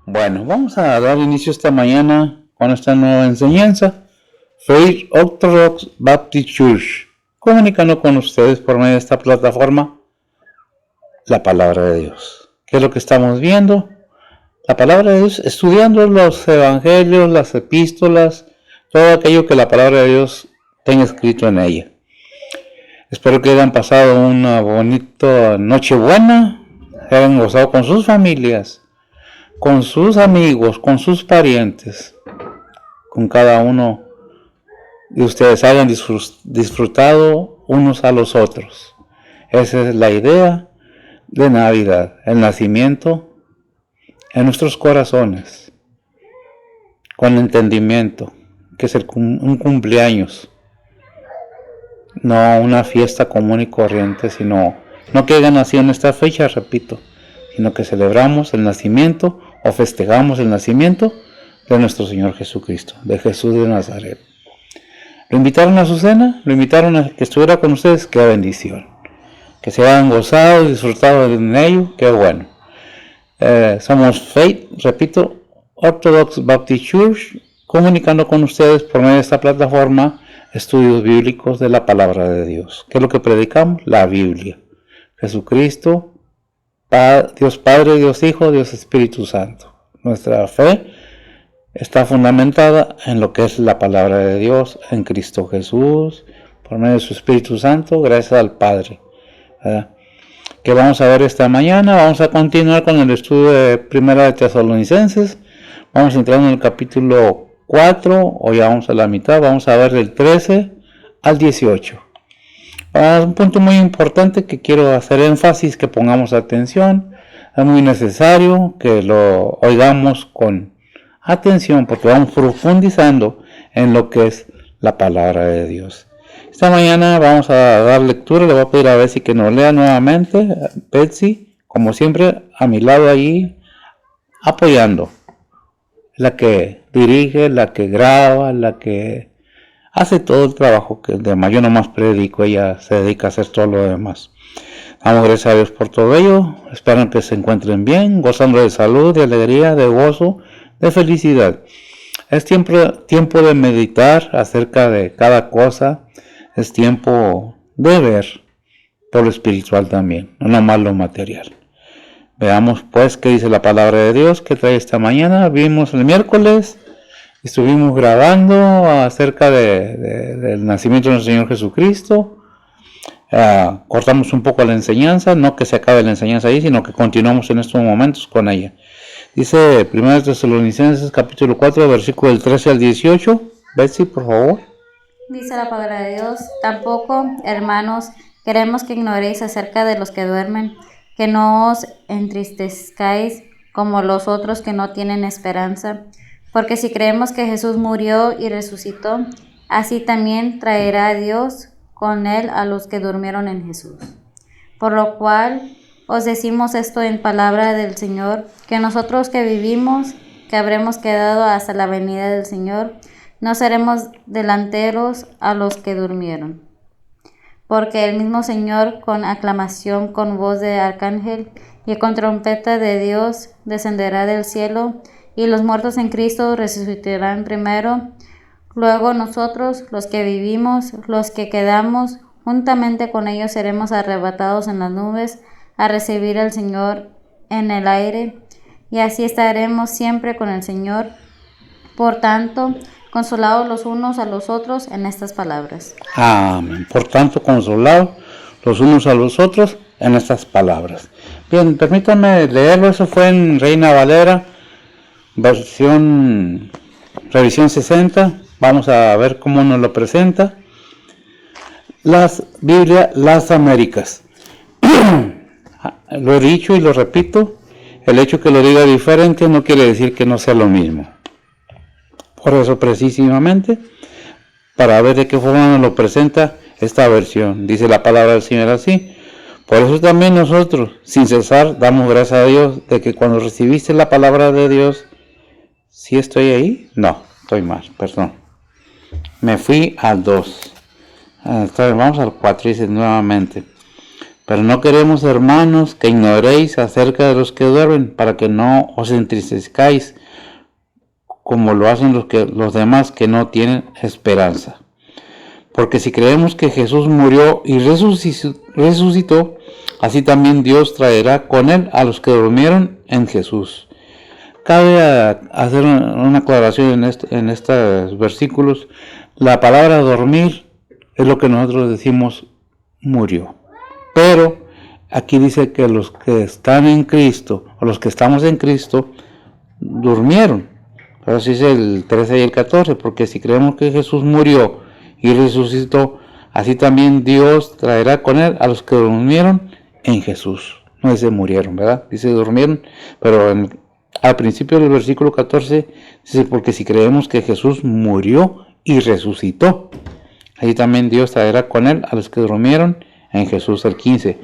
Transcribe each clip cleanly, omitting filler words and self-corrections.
Bueno, vamos a dar inicio esta mañana con esta nueva enseñanza. Faith Orthodox Baptist Church, comunicando con ustedes por medio de esta plataforma la palabra de Dios. ¿Qué es lo que estamos viendo? La palabra de Dios, estudiando los evangelios, las epístolas, todo aquello que la palabra de Dios tenga escrito en ella. Espero que hayan pasado una bonita Nochebuena, hayan gozado con sus familias, con sus amigos, con sus parientes, con cada uno de ustedes hayan disfrutado unos a los otros. Esa es la idea de Navidad, el nacimiento en nuestros corazones, con entendimiento, que es un cumpleaños, no una fiesta común y corriente, sino no que haya nacido en esta fecha, repito, sino que celebramos el nacimiento o festejamos el nacimiento de nuestro Señor Jesucristo, de Jesús de Nazaret. Lo invitaron a su cena, lo invitaron a que estuviera con ustedes, qué bendición. Que se hayan gozado y disfrutado en ello, qué bueno. Somos Faith, repito, Orthodox Baptist Church, comunicando con ustedes por medio de esta plataforma estudios bíblicos de la palabra de Dios. ¿Qué es lo que predicamos? La Biblia. Jesucristo, Dios Padre, Dios Hijo, Dios Espíritu Santo. Nuestra fe está fundamentada en lo que es la palabra de Dios, en Cristo Jesús, por medio de su Espíritu Santo, gracias al Padre. ¿Qué vamos a ver esta mañana? Vamos a continuar con el estudio de Primera de Tesalonicenses. Vamos entrando en el capítulo 4, o ya vamos a la mitad, vamos a ver del 13 al 18. Un punto muy importante que quiero hacer énfasis, que pongamos atención. Es muy necesario que lo oigamos con atención, porque vamos profundizando en lo que es la palabra de Dios. Esta mañana vamos a dar lectura. Le voy a pedir a Betsy que nos lea nuevamente. Betsy, como siempre, a mi lado allí, apoyando. La que dirige, la que graba, la que hace todo el trabajo que demás. Yo nomás predico, ella se dedica a hacer todo lo demás. Damos gracias a Dios por todo ello. Espero que se encuentren bien, gozando de salud, de alegría, de gozo, de felicidad. Es tiempo de meditar acerca de cada cosa. Es tiempo de ver por lo espiritual también, no nomás lo material. Veamos pues qué dice la palabra de Dios que trae esta mañana. Vimos el miércoles, estuvimos grabando acerca del nacimiento de nuestro Señor Jesucristo. Cortamos un poco la enseñanza, no que se acabe la enseñanza ahí, sino que continuamos en estos momentos con ella. Dice 1 Tesalonicenses capítulo 4, versículo del 13 al 18. Betsy, por favor. Dice la palabra de Dios: tampoco, hermanos, queremos que ignoréis acerca de los que duermen, que no os entristezcáis como los otros que no tienen esperanza, porque si creemos que Jesús murió y resucitó, así también traerá Dios con él a los que durmieron en Jesús. Por lo cual os decimos esto en palabra del Señor, que nosotros que vivimos, que habremos quedado hasta la venida del Señor, no seremos delanteros a los que durmieron. Porque el mismo Señor, con aclamación, con voz de arcángel y con trompeta de Dios, descenderá del cielo, y los muertos en Cristo resucitarán primero. Luego nosotros, los que vivimos, los que quedamos, juntamente con ellos seremos arrebatados en las nubes a recibir al Señor en el aire, y así estaremos siempre con el Señor. Por tanto, consolados los unos a los otros en estas palabras. Amén. Por tanto, consolados los unos a los otros en estas palabras. Bien, permítanme leerlo. Eso fue en Reina Valera, revisión 60. Vamos a ver cómo nos lo presenta. Biblia, las Américas. Lo he dicho y lo repito. El hecho que lo diga diferente no quiere decir que no sea lo mismo. Por eso precisamente, para ver de qué forma nos lo presenta esta versión. Dice la palabra del Señor así: por eso también nosotros, sin cesar, damos gracias a Dios de que cuando recibiste la palabra de Dios... ¿Sí estoy ahí? No, estoy mal, perdón. Me fui al 2. Vamos al 4, dice nuevamente. Pero no queremos, hermanos, que ignoréis acerca de los que duermen, para que no os entristezcáis, como lo hacen los demás que no tienen esperanza. Porque si creemos que Jesús murió y resucitó, así también Dios traerá con él a los que durmieron en Jesús. Cabe hacer una aclaración en estos versículos. La palabra dormir es lo que nosotros decimos murió. Pero aquí dice que los que están en Cristo, o los que estamos en Cristo, durmieron. Pero así es el 13 y el 14, porque si creemos que Jesús murió y resucitó, así también Dios traerá con él a los que durmieron en Jesús. No dice murieron, ¿verdad? Dice durmieron, pero al principio del versículo 14 dice, porque si creemos que Jesús murió y resucitó, así también Dios traerá con él a los que durmieron en Jesús. El 15.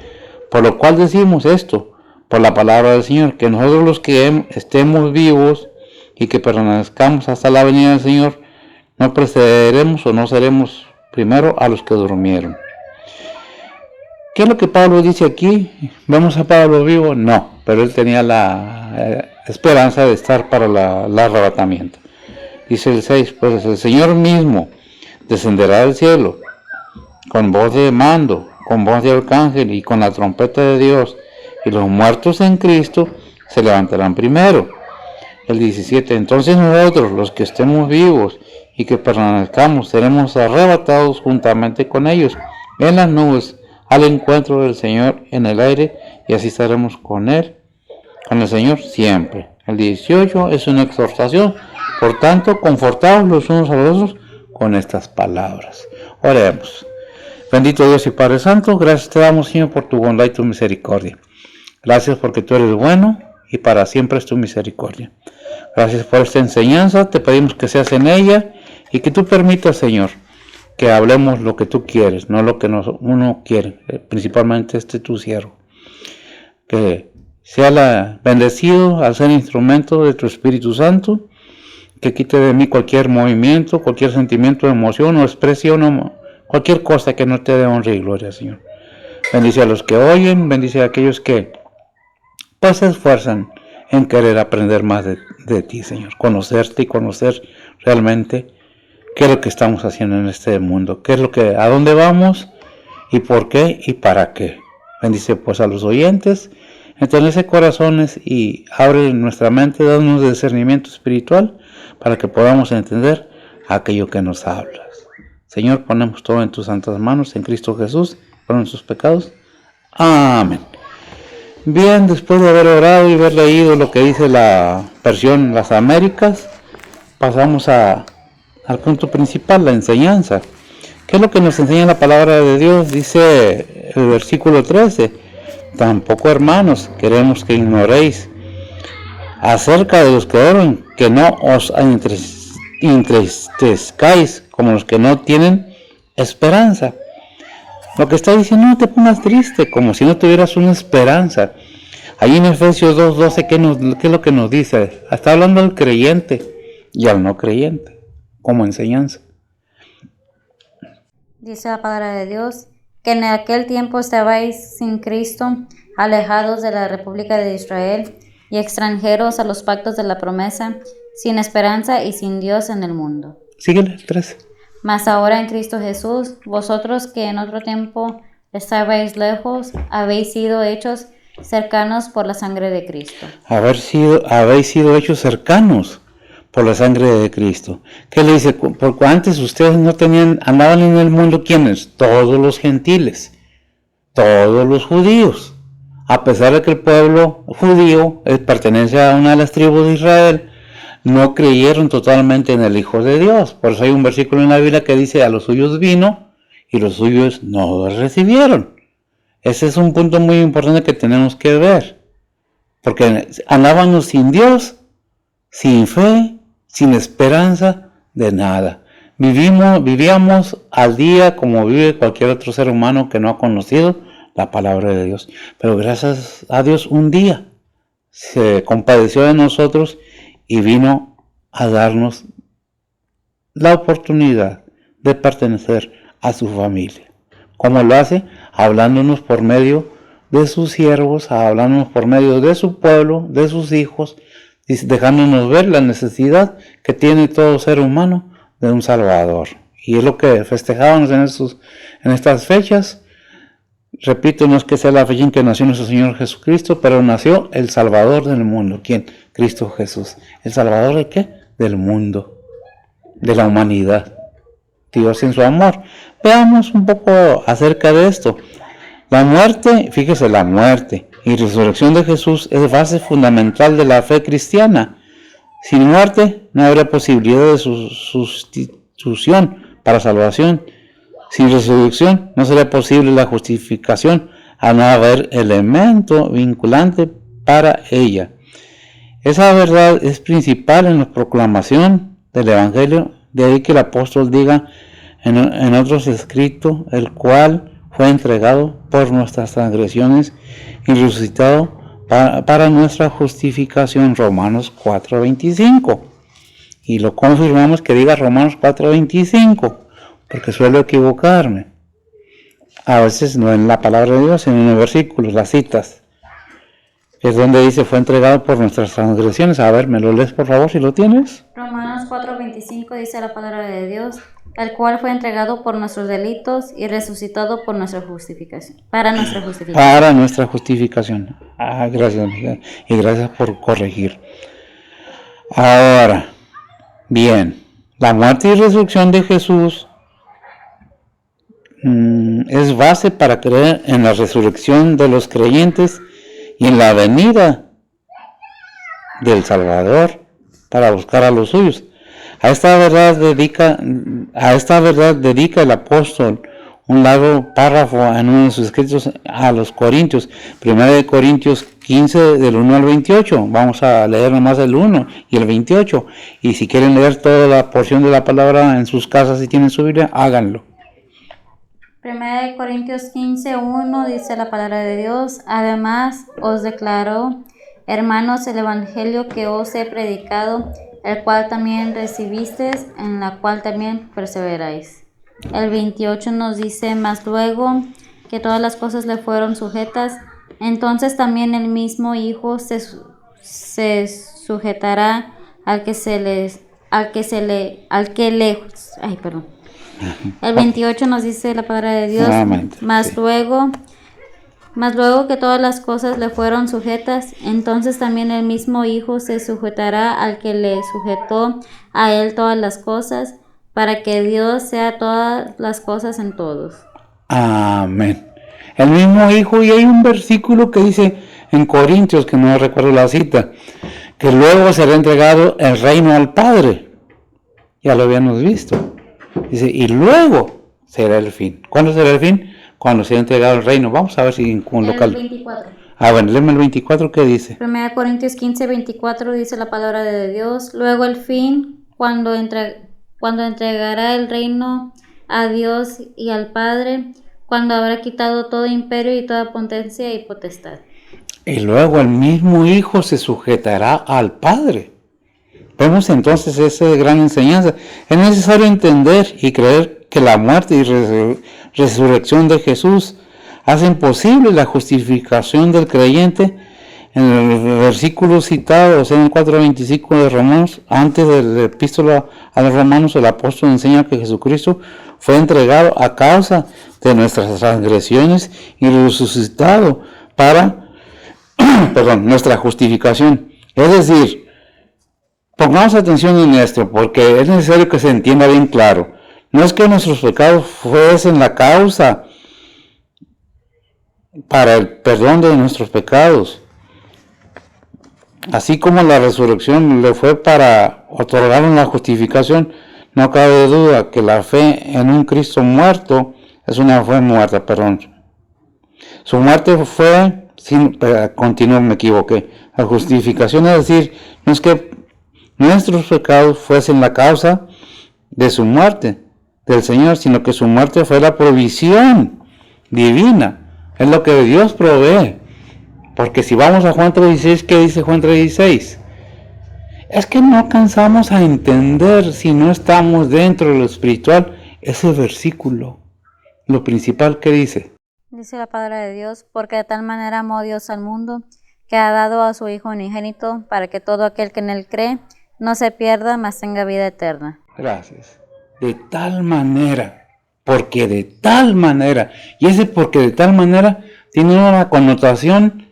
Por lo cual decimos esto, por la palabra del Señor, que nosotros los que estemos vivos y que permanezcamos hasta la venida del Señor, no precederemos o no seremos primero a los que durmieron. ¿Qué es lo que Pablo dice aquí? ¿Vemos a Pablo vivo? No, pero él tenía la esperanza de estar para el arrebatamiento. Dice el 6, pues el Señor mismo descenderá del cielo con voz de mando, con voz de arcángel y con la trompeta de Dios, y los muertos en Cristo se levantarán primero. El 17, entonces nosotros, los que estemos vivos y que permanezcamos, seremos arrebatados juntamente con ellos en las nubes al encuentro del Señor en el aire, y así estaremos con él, con el Señor siempre. El 18 es una exhortación, por tanto, confortaos los unos a los otros con estas palabras. Oremos. Bendito Dios y Padre Santo, gracias te damos, Señor, por tu bondad y tu misericordia. Gracias porque tú eres bueno y para siempre es tu misericordia. Gracias por esta enseñanza, te pedimos que seas en ella y que tú permitas, Señor, que hablemos lo que tú quieres, no lo que uno quiere, principalmente tu siervo. Que sea bendecido al ser instrumento de tu Espíritu Santo, que quite de mí cualquier movimiento, cualquier sentimiento, emoción o expresión, cualquier cosa que no te dé honra y gloria, Señor. Bendice a los que oyen, bendice a aquellos que pues se esfuerzan en querer aprender más de ti, Señor. Conocerte y conocer realmente qué es lo que estamos haciendo en este mundo, a dónde vamos y por qué y para qué. Bendice pues a los oyentes, enternece corazones y abre nuestra mente, dándonos discernimiento espiritual para que podamos entender aquello que nos hablas. Señor, ponemos todo en tus santas manos, en Cristo Jesús, por nuestros pecados. Amén. Bien, después de haber orado y haber leído lo que dice la versión Las Américas, pasamos al punto principal, la enseñanza. ¿Qué es lo que nos enseña la palabra de Dios? Dice el versículo 13, tampoco, hermanos, queremos que ignoréis acerca de los que oran, que no os entristezcáis como los que no tienen esperanza. Lo que está diciendo, no te pongas triste, como si no tuvieras una esperanza. Ahí en Efesios 2:12, ¿qué es lo que nos dice? Está hablando al creyente y al no creyente, como enseñanza. Dice la palabra de Dios, que en aquel tiempo estabais sin Cristo, alejados de la República de Israel y extranjeros a los pactos de la promesa, sin esperanza y sin Dios en el mundo. Síguele, 13. Mas ahora en Cristo Jesús, vosotros que en otro tiempo estabais lejos, habéis sido hechos cercanos por la sangre de Cristo. Habéis sido hechos cercanos por la sangre de Cristo. ¿Qué le dice? Porque antes ustedes andaban en el mundo, ¿quiénes? Todos los gentiles, todos los judíos. A pesar de que el pueblo judío pertenece a una de las tribus de Israel, no creyeron totalmente en el Hijo de Dios. Por eso hay un versículo en la Biblia que dice, a los suyos vino y los suyos no lo recibieron. Ese es un punto muy importante que tenemos que ver. Porque andábamos sin Dios, sin fe, sin esperanza de nada. Vivíamos al día como vive cualquier otro ser humano que no ha conocido la palabra de Dios. Pero gracias a Dios un día se compadeció de nosotros y vino a darnos la oportunidad de pertenecer a su familia. ¿Cómo lo hace? hablándonos por medio de sus siervos, hablándonos por medio de su pueblo, de sus hijos, dejándonos ver la necesidad que tiene todo ser humano de un Salvador. Y es lo que festejábamos en estas fechas. Repito, no es que sea la fecha en que nació nuestro Señor Jesucristo, pero nació el Salvador del mundo. ¿Quién? Cristo Jesús. ¿El Salvador de qué? Del mundo, de la humanidad. Dios en su amor. Veamos un poco acerca de esto. La muerte, fíjese, la muerte y resurrección de Jesús es base fundamental de la fe cristiana. Sin muerte no habría posibilidad de su sustitución para salvación. Sin resurrección no sería posible la justificación al no haber elemento vinculante para ella. Esa verdad es principal en la proclamación del Evangelio, de ahí que el apóstol diga en otros escritos, el cual fue entregado por nuestras transgresiones y resucitado para nuestra justificación, Romanos 4:25. Y lo confirmamos que diga Romanos 4:25, porque suelo equivocarme. A veces no en la palabra de Dios, sino en los versículos, las citas. Es donde dice, fue entregado por nuestras transgresiones. A ver, ¿me lo lees por favor si lo tienes? Romanos 4:25 dice la palabra de Dios, el cual fue entregado por nuestros delitos y resucitado por nuestra justificación, para nuestra justificación. Para nuestra justificación. Gracias, Miguel. Y gracias por corregir. Ahora, bien, la muerte y resurrección de Jesús es base para creer en la resurrección de los creyentes y en la venida del Salvador para buscar a los suyos. A esta verdad dedica el apóstol un largo párrafo en uno de sus escritos a los Corintios, 1 Corintios 15 del 1 al 28. Vamos a leer nomás el 1 y el 28. Y si quieren leer toda la porción de la palabra en sus casas, si tienen su Biblia, háganlo. 1 Corintios 15:1 dice la palabra de Dios, además os declaro, hermanos, el evangelio que os he predicado, el cual también recibisteis, en la cual también perseveráis. El 28 nos dice, mas luego que todas las cosas le fueron sujetas, entonces también el mismo Hijo se sujetará El 28 nos dice la palabra de Dios, más luego que todas las cosas le fueron sujetas, entonces también el mismo Hijo se sujetará al que le sujetó a él todas las cosas, para que Dios sea todas las cosas en todos. Amén. El mismo Hijo, y hay un versículo que dice en Corintios, que no recuerdo la cita, que luego será entregado el reino al Padre. Ya lo habíamos visto. Dice, y luego será el fin. ¿Cuándo será el fin? Cuando sea entregado el reino. Vamos a ver si en un local. El 24. Bueno, léeme el 24, ¿qué dice? 1 Corintios 15:24 dice la palabra de Dios. Luego el fin, cuando entregará el reino a Dios y al Padre, cuando habrá quitado todo imperio y toda potencia y potestad. Y luego el mismo Hijo se sujetará al Padre. Vemos entonces esa gran enseñanza. Es necesario entender y creer que la muerte y resurrección de Jesús hacen posible la justificación del creyente. En el versículo citado, o sea, en el 4:25 de Romanos, antes de la epístola a los Romanos, el apóstol enseña que Jesucristo fue entregado a causa de nuestras transgresiones y resucitado para nuestra justificación. Es decir, pongamos atención en esto, porque es necesario que se entienda bien claro. No es que nuestros pecados fuesen la causa para el perdón de nuestros pecados, así como la resurrección le fue para otorgar la justificación. No cabe duda que la fe en un Cristo muerto es una fe muerta, Su muerte fue, continuo, me equivoqué. La justificación es decir, no es que nuestros pecados fuesen la causa de su muerte, del Señor, sino que su muerte fue la provisión divina. Es lo que Dios provee. Porque si vamos a Juan 3:16, ¿qué dice Juan 3:16? Es que no alcanzamos a entender, si no estamos dentro de lo espiritual, ese versículo. Lo principal que dice. Dice la palabra de Dios, porque de tal manera amó Dios al mundo, que ha dado a su Hijo unigénito, para que todo aquel que en él cree no se pierda, mas tenga vida eterna. Gracias. De tal manera, porque de tal manera, y ese porque de tal manera tiene una connotación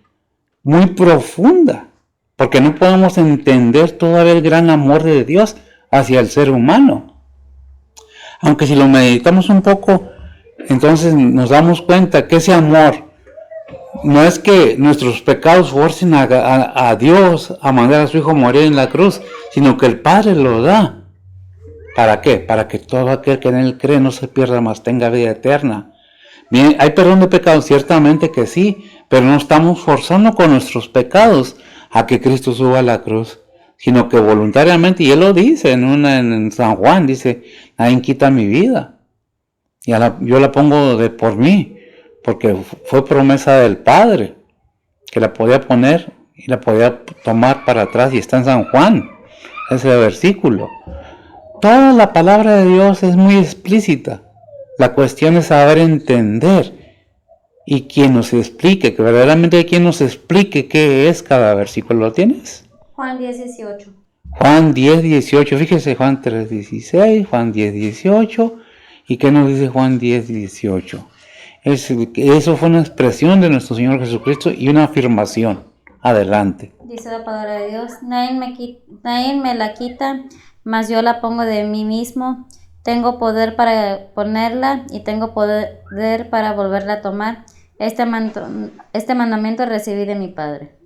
muy profunda, porque no podemos entender todavía el gran amor de Dios hacia el ser humano. Aunque si lo meditamos un poco, entonces nos damos cuenta que ese amor no es que nuestros pecados forcen a Dios a mandar a su Hijo morir en la cruz, sino que el Padre lo da. ¿Para qué? Para que todo aquel que en él cree no se pierda, mas tenga vida eterna. Bien, ¿hay perdón de pecados? Ciertamente que sí, pero no estamos forzando con nuestros pecados a que Cristo suba a la cruz, sino que voluntariamente, y Él lo dice en San Juan, dice, nadie quita mi vida. Yo la pongo de por mí, porque fue promesa del Padre, que la podía poner y la podía tomar para atrás, y está en San Juan, ese versículo. Toda la palabra de Dios es muy explícita. La cuestión es saber entender y quien nos explique, que verdaderamente hay quien nos explique qué es cada versículo. ¿Lo tienes? Juan 10:18. Juan 10:18, fíjese, Juan 3:16, Juan 10:18, ¿y qué nos dice Juan 10:18? Eso fue una expresión de nuestro Señor Jesucristo y una afirmación. Adelante. Dice la palabra de Dios, nadie me la quita, mas yo la pongo de mí mismo. Tengo poder para ponerla y tengo poder para volverla a tomar. Este mandamiento recibí de mi Padre.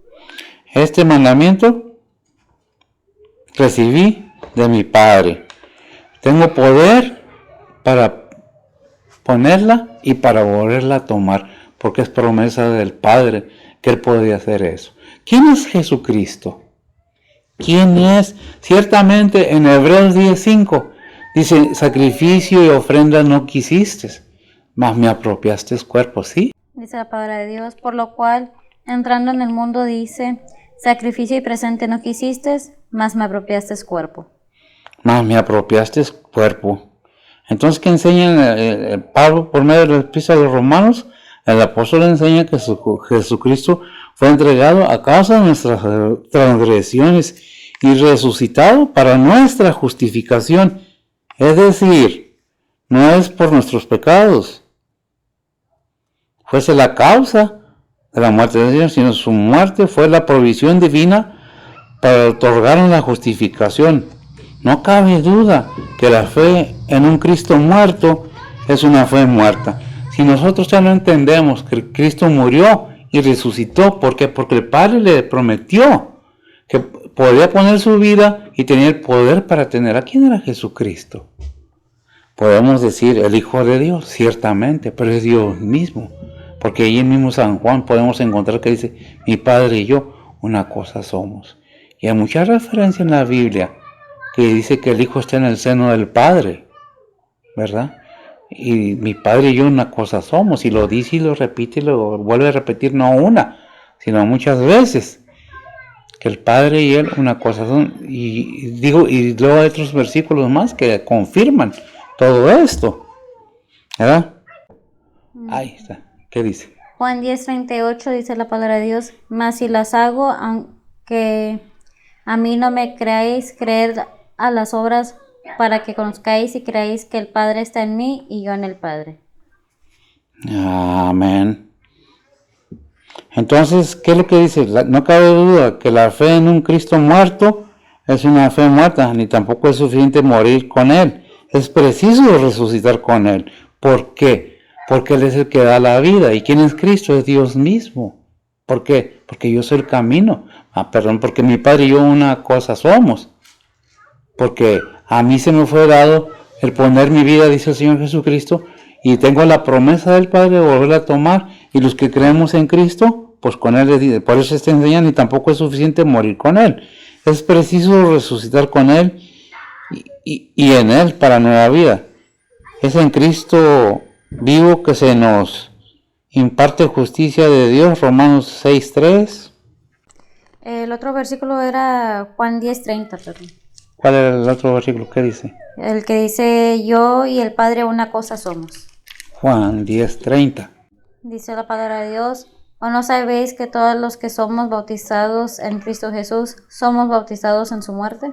Este mandamiento recibí de mi Padre. Tengo poder para ponerla y para volverla a tomar, porque es promesa del Padre que Él podía hacer eso. ¿Quién es Jesucristo? ¿Quién es? Ciertamente en Hebreos 10:5 dice, sacrificio y ofrenda no quisiste, mas me apropiaste cuerpo, ¿sí? Dice la palabra de Dios, por lo cual, entrando en el mundo dice, sacrificio y presente no quisiste, mas me apropiaste cuerpo. Mas me apropiaste cuerpo. Entonces, ¿qué enseña Pablo por medio de la epístola de los Romanos? El apóstol enseña que Jesucristo fue entregado a causa de nuestras transgresiones y resucitado para nuestra justificación. Es decir, no es por nuestros pecados. Fuese la causa de la muerte del Señor, sino su muerte fue la provisión divina para otorgarnos la justificación. No cabe duda que la fe en un Cristo muerto es una fe muerta. Si nosotros ya no entendemos que Cristo murió y resucitó, ¿por qué? Porque el Padre le prometió que podía poner su vida y tenía el poder para tener. ¿A quién era Jesucristo? Podemos decir el Hijo de Dios, ciertamente, pero es Dios mismo. Porque ahí en mismo San Juan podemos encontrar que dice, mi Padre y yo una cosa somos. Y hay mucha referencia en la Biblia que dice que el Hijo está en el seno del Padre, ¿verdad? Y mi Padre y yo una cosa somos, y lo dice y lo repite y lo vuelve a repetir, no una, sino muchas veces, que el Padre y Él una cosa son, y luego hay otros versículos más que confirman todo esto, ¿verdad? Ahí está, ¿qué dice? Juan 10:38 dice la palabra de Dios, mas si las hago, aunque a mí no me creáis, creed a las obras, para que conozcáis y creáis que el Padre está en mí y yo en el Padre. Amén. Entonces, ¿qué es lo que dice? No cabe duda que la fe en un Cristo muerto es una fe muerta, ni tampoco es suficiente morir con Él. Es preciso resucitar con Él. ¿Por qué? Porque Él es el que da la vida. ¿Y quién es Cristo? Es Dios mismo. ¿Por qué? Porque yo soy el camino. Porque mi Padre y yo una cosa somos. Porque a mí se me fue dado el poner mi vida, dice el Señor Jesucristo, y tengo la promesa del Padre de volverla a tomar, y los que creemos en Cristo, pues con Él, por eso está enseñando, y tampoco es suficiente morir con Él. Es preciso resucitar con Él y en Él para nueva vida. Es en Cristo vivo que se nos imparte justicia de Dios, Romanos 6:3. El otro versículo era Juan 10:30, perdón. ¿Cuál era el otro versículo? ¿Qué dice? El que dice, yo y el Padre una cosa somos. Juan 10:30. Dice la palabra de Dios, ¿o no sabéis que todos los que somos bautizados en Cristo Jesús somos bautizados en su muerte?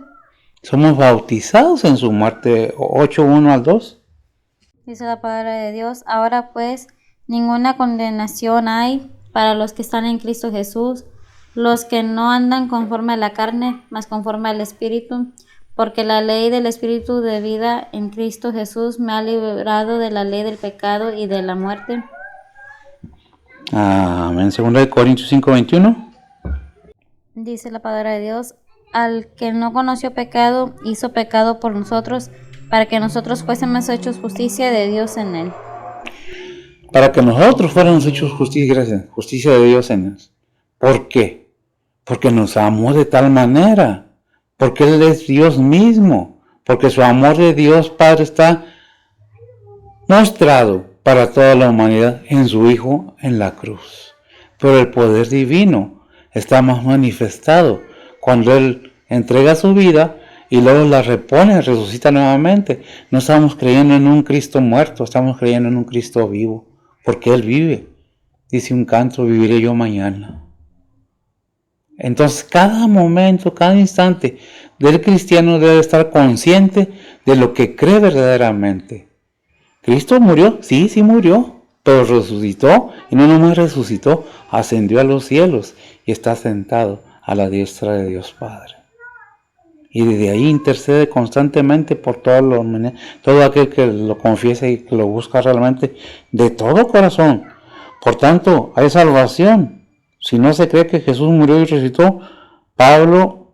Somos bautizados en su muerte, 8:1 al 2. Dice la palabra de Dios, ahora pues ninguna condenación hay para los que están en Cristo Jesús, los que no andan conforme a la carne, mas conforme al Espíritu, porque la ley del Espíritu de vida en Cristo Jesús me ha librado de la ley del pecado y de la muerte. Amén. 2 Corintios 5:21. Dice la palabra de Dios, al que no conoció pecado, hizo pecado por nosotros, para que nosotros fuésemos hechos justicia de Dios en él. Para que nosotros fuéramos hechos justicia de Dios en él. ¿Por qué? Porque nos amó de tal manera. Porque Él es Dios mismo. Porque su amor de Dios Padre está mostrado para toda la humanidad en su Hijo en la cruz. Pero el poder divino está más manifestado cuando Él entrega su vida y luego la repone, resucita nuevamente. No estamos creyendo en un Cristo muerto, estamos creyendo en un Cristo vivo, porque Él vive. Dice un canto, viviré yo mañana. Entonces cada momento, cada instante del cristiano debe estar consciente de lo que cree verdaderamente. ¿Cristo murió? Sí murió, pero resucitó, y no nomás resucitó, ascendió a los cielos y está sentado a la diestra de Dios Padre. Y desde ahí intercede constantemente por todo aquel que lo confiesa y que lo busca realmente de todo corazón. Por tanto, hay salvación. Si no se cree que Jesús murió y resucitó, Pablo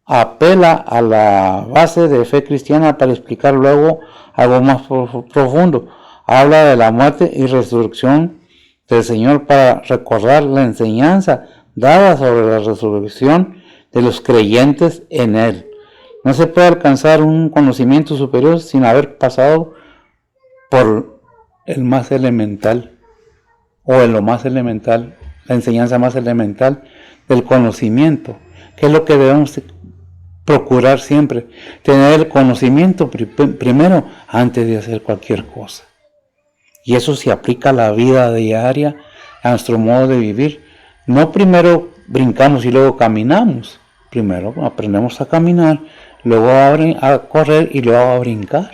apela a la base de fe cristiana para explicar luego algo más profundo. Habla de la muerte y resurrección del Señor para recordar la enseñanza dada sobre la resurrección de los creyentes en Él. No se puede alcanzar un conocimiento superior sin haber pasado por el más elemental, o en lo más elemental, la enseñanza más elemental del conocimiento, que es lo que debemos procurar siempre, tener el conocimiento primero antes de hacer cualquier cosa. Y eso se aplica a la vida diaria, a nuestro modo de vivir. No primero brincamos y luego caminamos, primero aprendemos a caminar, luego a correr y luego a brincar.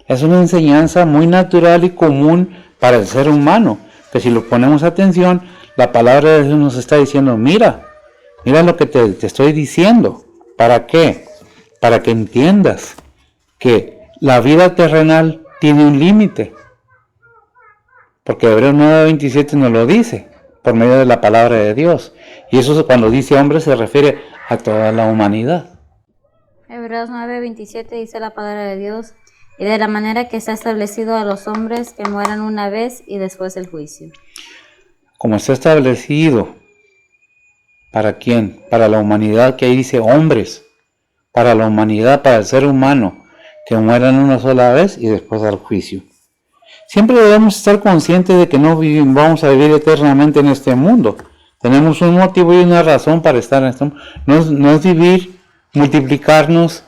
Es una enseñanza muy natural y común para el ser humano, que si lo ponemos atención, la palabra de Dios nos está diciendo, mira lo que te estoy diciendo. ¿Para qué? Para que entiendas que la vida terrenal tiene un límite. Porque Hebreos 9:27 nos lo dice, por medio de la palabra de Dios. Y eso cuando dice hombre se refiere a toda la humanidad. Hebreos 9:27 dice la palabra de Dios, y de la manera que se ha establecido a los hombres que mueran una vez y después el juicio. Como está establecido, ¿para quién? Para la humanidad, que ahí dice hombres, para la humanidad, para el ser humano, que mueran una sola vez y después al juicio. Siempre debemos estar conscientes de que no vamos a vivir eternamente en este mundo. Tenemos un motivo y una razón para estar en este mundo. No es vivir, multiplicarnos,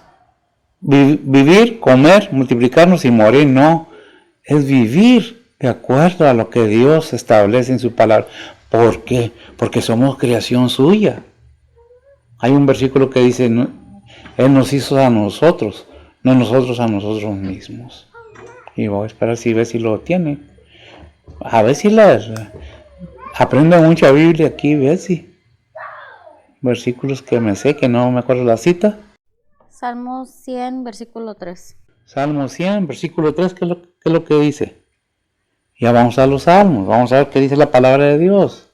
vivir, comer, multiplicarnos y morir, no. Es vivir de acuerdo a lo que Dios establece en su palabra. ¿Por qué? Porque somos creación suya. Hay un versículo que dice, Él nos hizo a nosotros, no nosotros a nosotros mismos. Y voy a esperar si ve si lo tiene. A ver si aprende mucha Biblia aquí, ve si. Versículos que me sé, que no me acuerdo la cita. Salmo 100, versículo 3. Salmo 100, versículo 3, ¿qué es lo que dice? Ya vamos a los salmos, vamos a ver qué dice la palabra de Dios.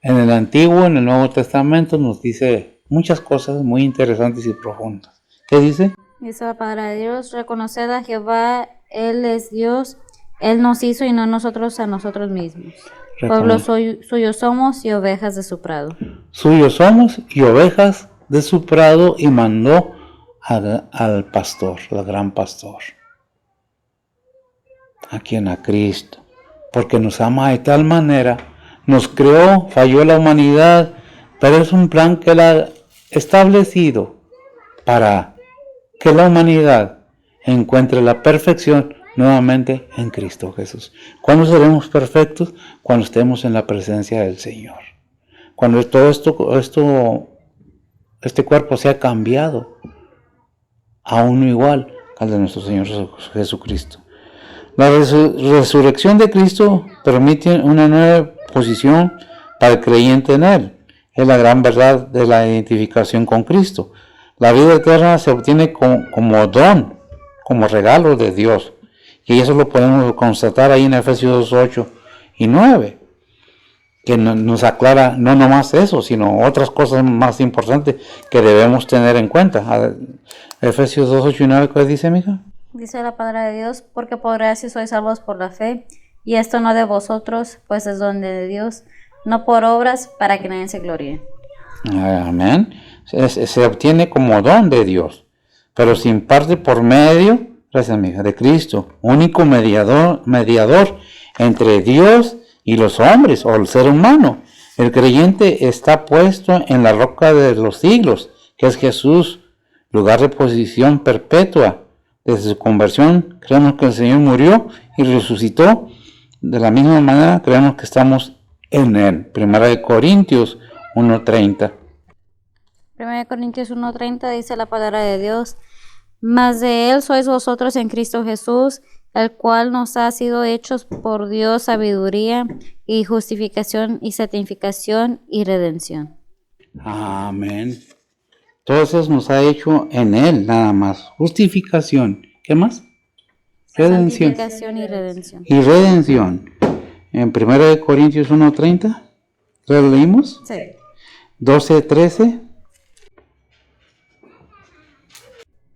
En el Antiguo, en el Nuevo Testamento nos dice muchas cosas muy interesantes y profundas. ¿Qué dice? Dice la palabra de Dios, reconoced a Jehová, Él es Dios, Él nos hizo y no nosotros a nosotros mismos. Pueblo suyo somos y ovejas de su prado. Suyos somos y ovejas de su prado, y mandó al pastor, al gran pastor. ¿A quién? A Cristo. Porque nos ama de tal manera, nos creó, falló la humanidad, pero es un plan que Él ha establecido para que la humanidad encuentre la perfección nuevamente en Cristo Jesús. ¿Cuándo seremos perfectos? Cuando estemos en la presencia del Señor. Cuando todo este cuerpo sea cambiado a uno igual al de nuestro Señor Jesucristo. La resurrección de Cristo permite una nueva posición para el creyente en Él. Es la gran verdad de la identificación con Cristo. La vida eterna se obtiene como don, como regalo de Dios. Y eso lo podemos constatar ahí en Efesios 8 y 9, que nos aclara no nomás eso, sino otras cosas más importantes que debemos tener en cuenta. Efesios 2, 8 y 9, ¿qué dice, mija? Dice la palabra de Dios, porque por gracia sois salvos por la fe, y esto no de vosotros, pues es don de Dios, no por obras, para que nadie se gloríe. Amén. Se obtiene como don de Dios, pero se imparte por medio, gracias, mija, de Cristo, único mediador entre Dios y los hombres o el ser humano. El creyente está puesto en la roca de los siglos, que es Jesús, lugar de posición perpetua. Desde su conversión creemos que el Señor murió y resucitó. De la misma manera creemos que estamos en Él. 1 Corintios 1:30. 1 Corintios 1:30 dice la palabra de Dios, mas de Él sois vosotros en Cristo Jesús, el cual nos ha sido hechos por Dios sabiduría y justificación y santificación y redención. Amén. Todo eso nos ha hecho en Él nada más. Justificación. ¿Qué más? Redención. Santificación y redención. Y redención. En 1 Corintios 1:30, ¿lo leímos? Sí. 12:13.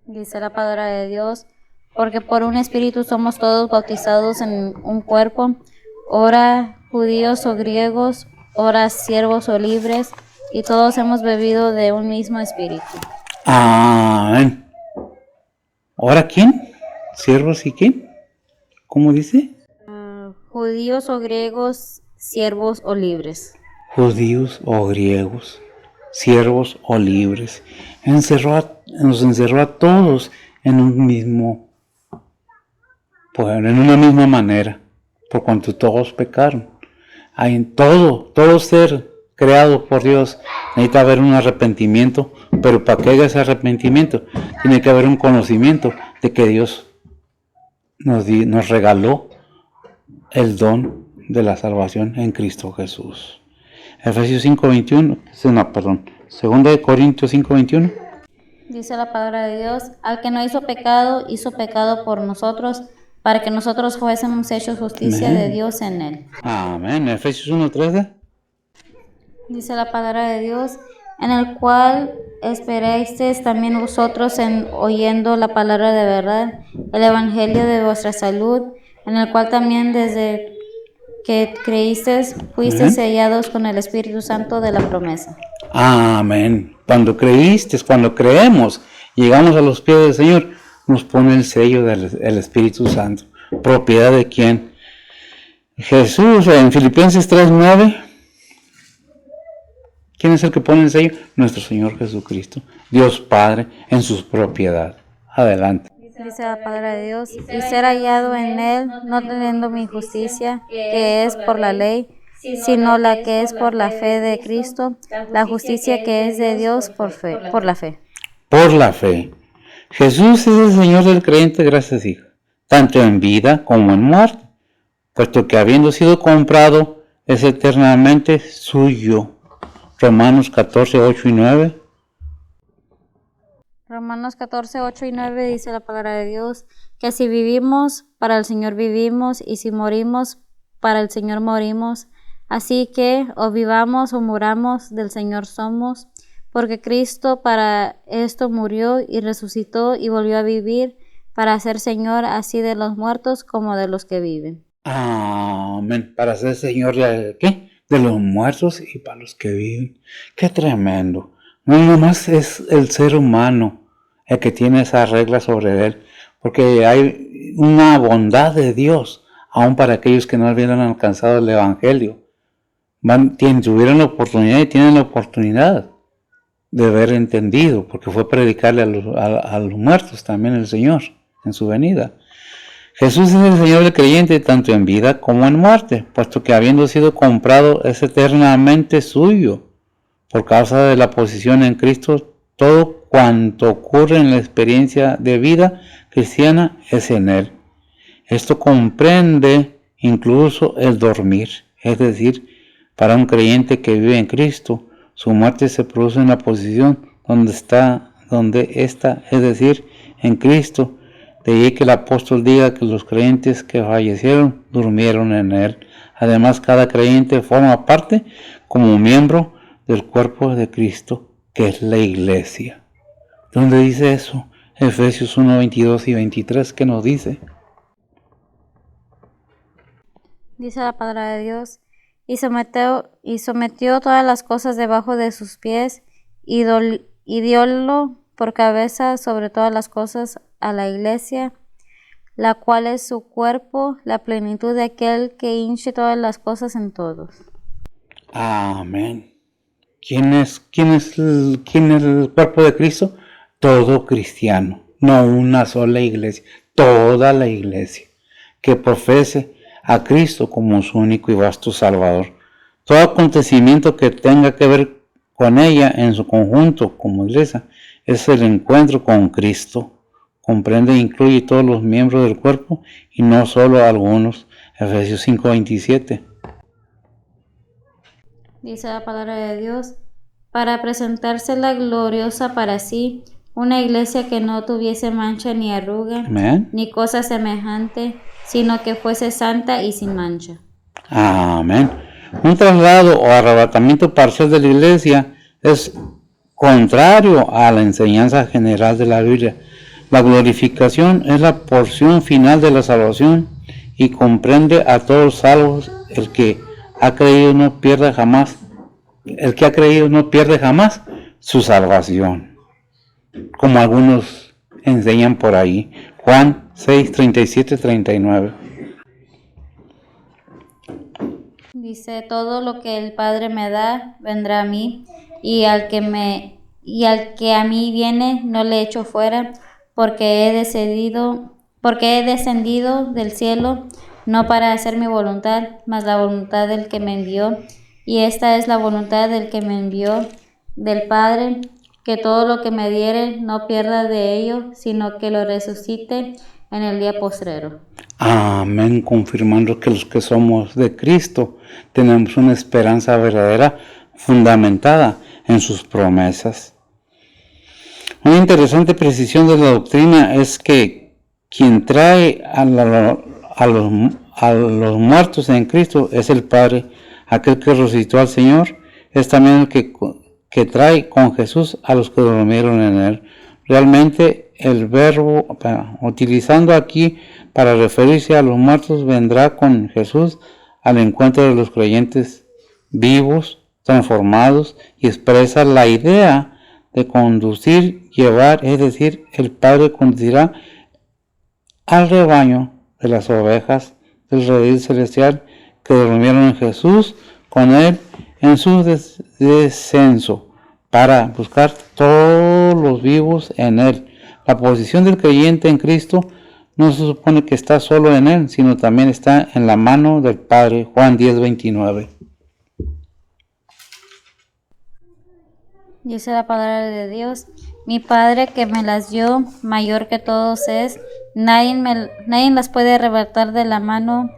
Dice la palabra de Dios, porque por un espíritu somos todos bautizados en un cuerpo, ora judíos o griegos, ora siervos o libres, y todos hemos bebido de un mismo espíritu. Amén. ¿Ahora quién? ¿Siervos y quién? ¿Cómo dice? Judíos o griegos, siervos o libres. Judíos o griegos, siervos o libres. Nos encerró a todos en un mismo pueblo, en una misma manera, por cuanto todos pecaron. Hay en todo ser creado por Dios necesita haber un arrepentimiento, pero para que haya ese arrepentimiento tiene que haber un conocimiento de que Dios nos regaló el don de la salvación en Cristo Jesús. Efesios 5:21, 2 Corintios 5:21. Dice la palabra de Dios, al que no hizo pecado por nosotros, para que nosotros fuésemos hechos justicia de Dios en él. Amén. Efesios 1:13. Dice la palabra de Dios, en el cual esperasteis también vosotros en oyendo la palabra de verdad, el evangelio de vuestra salud, en el cual también desde que creísteis fuisteis sellados con el Espíritu Santo de la promesa. Amén. Cuando creemos, llegamos a los pies del Señor, nos pone el sello del Espíritu Santo. ¿Propiedad de quién? Jesús, en Filipenses 3:9. ¿Quién es el que pone el sello? Nuestro Señor Jesucristo, Dios Padre, en su propiedad. Adelante. Dice la palabra de Dios, y ser hallado en él, no teniendo mi justicia, que es por la ley, sino la que es por la fe de Cristo, la justicia que es de Dios por la fe. Por la fe. Jesús es el Señor del creyente, gracias, hija, tanto en vida como en muerte, puesto que habiendo sido comprado, es eternamente suyo. Romanos 14:8 y 9. Romanos 14:8 y 9 dice la palabra de Dios, que si vivimos, para el Señor vivimos, y si morimos, para el Señor morimos. Así que, o vivamos o muramos, del Señor somos, porque Cristo para esto murió y resucitó y volvió a vivir, para ser Señor así de los muertos como de los que viven. Amén. Para ser Señor de ¿qué? De los muertos y para los que viven. ¡Qué tremendo! No nomás es el ser humano el que tiene esa regla sobre él, porque hay una bondad de Dios, aún para aquellos que no habían alcanzado el Evangelio. Tuvieron la oportunidad y tienen la oportunidad de haber entendido, porque fue predicarle a los muertos también el Señor en su venida. Jesús es el Señor del creyente tanto en vida como en muerte, puesto que habiendo sido comprado es eternamente suyo. Por causa de la posición en Cristo, todo cuanto ocurre en la experiencia de vida cristiana es en Él. Esto comprende incluso el dormir, es decir, para un creyente que vive en Cristo, su muerte se produce en la posición donde está, es decir, en Cristo. De ahí que el apóstol diga que los creyentes que fallecieron durmieron en Él. Además, cada creyente forma parte como miembro del cuerpo de Cristo, que es la iglesia. ¿Dónde dice eso? Efesios 1, 22 y 23, ¿qué nos dice? Dice la palabra de Dios, y sometió todas las cosas debajo de sus pies, y diólo por cabeza sobre todas las cosas a la iglesia, la cual es su cuerpo, la plenitud de aquel que hinche todas las cosas en todos. Amén. ¿Quién es el cuerpo de Cristo? Todo cristiano, no una sola iglesia, toda la iglesia que profese a Cristo como su único y vasto Salvador. Todo acontecimiento que tenga que ver con ella en su conjunto como iglesia es el encuentro con Cristo. Comprende e incluye todos los miembros del cuerpo y no solo algunos. Efesios 5:27. Dice la palabra de Dios, para presentársela gloriosa para sí, una iglesia que no tuviese mancha ni arruga, Amén. ni cosa semejante, sino que fuese santa y sin mancha. Amén. Un traslado o arrebatamiento parcial de la iglesia es contrario a la enseñanza general de la Biblia. La glorificación es la porción final de la salvación y comprende a todos los salvos. El que ha creído no pierde jamás su salvación, como algunos enseñan por ahí. Juan 6, 37, 39. Dice, todo lo que el Padre me da vendrá a mí, y al que a mí viene no le echo fuera, porque he descendido del cielo, no para hacer mi voluntad, mas la voluntad del que me envió. Y esta es la voluntad del que me envió, del Padre, que todo lo que me diere no pierda de ello, sino que lo resucite en el día postrero. Amén, confirmando que los que somos de Cristo tenemos una esperanza verdadera fundamentada en sus promesas. Una interesante precisión de la doctrina es que quien trae a los muertos en Cristo es el Padre. Aquel que resucitó al Señor es también el que trae con Jesús a los que durmieron en Él. Realmente el verbo utilizando aquí para referirse a los muertos vendrá con Jesús al encuentro de los creyentes vivos, transformados, y expresa la idea de conducir, llevar, es decir, el Padre conducirá al rebaño de las ovejas del redil celestial que durmieron en Jesús con Él en su descenso, para buscar todos los vivos en Él. La posición del creyente en Cristo no se supone que está solo en Él, sino también está en la mano del Padre. Juan 10:29. Dice la palabra de Dios, mi Padre que me las dio, mayor que todos es, nadie las puede arrebatar de la mano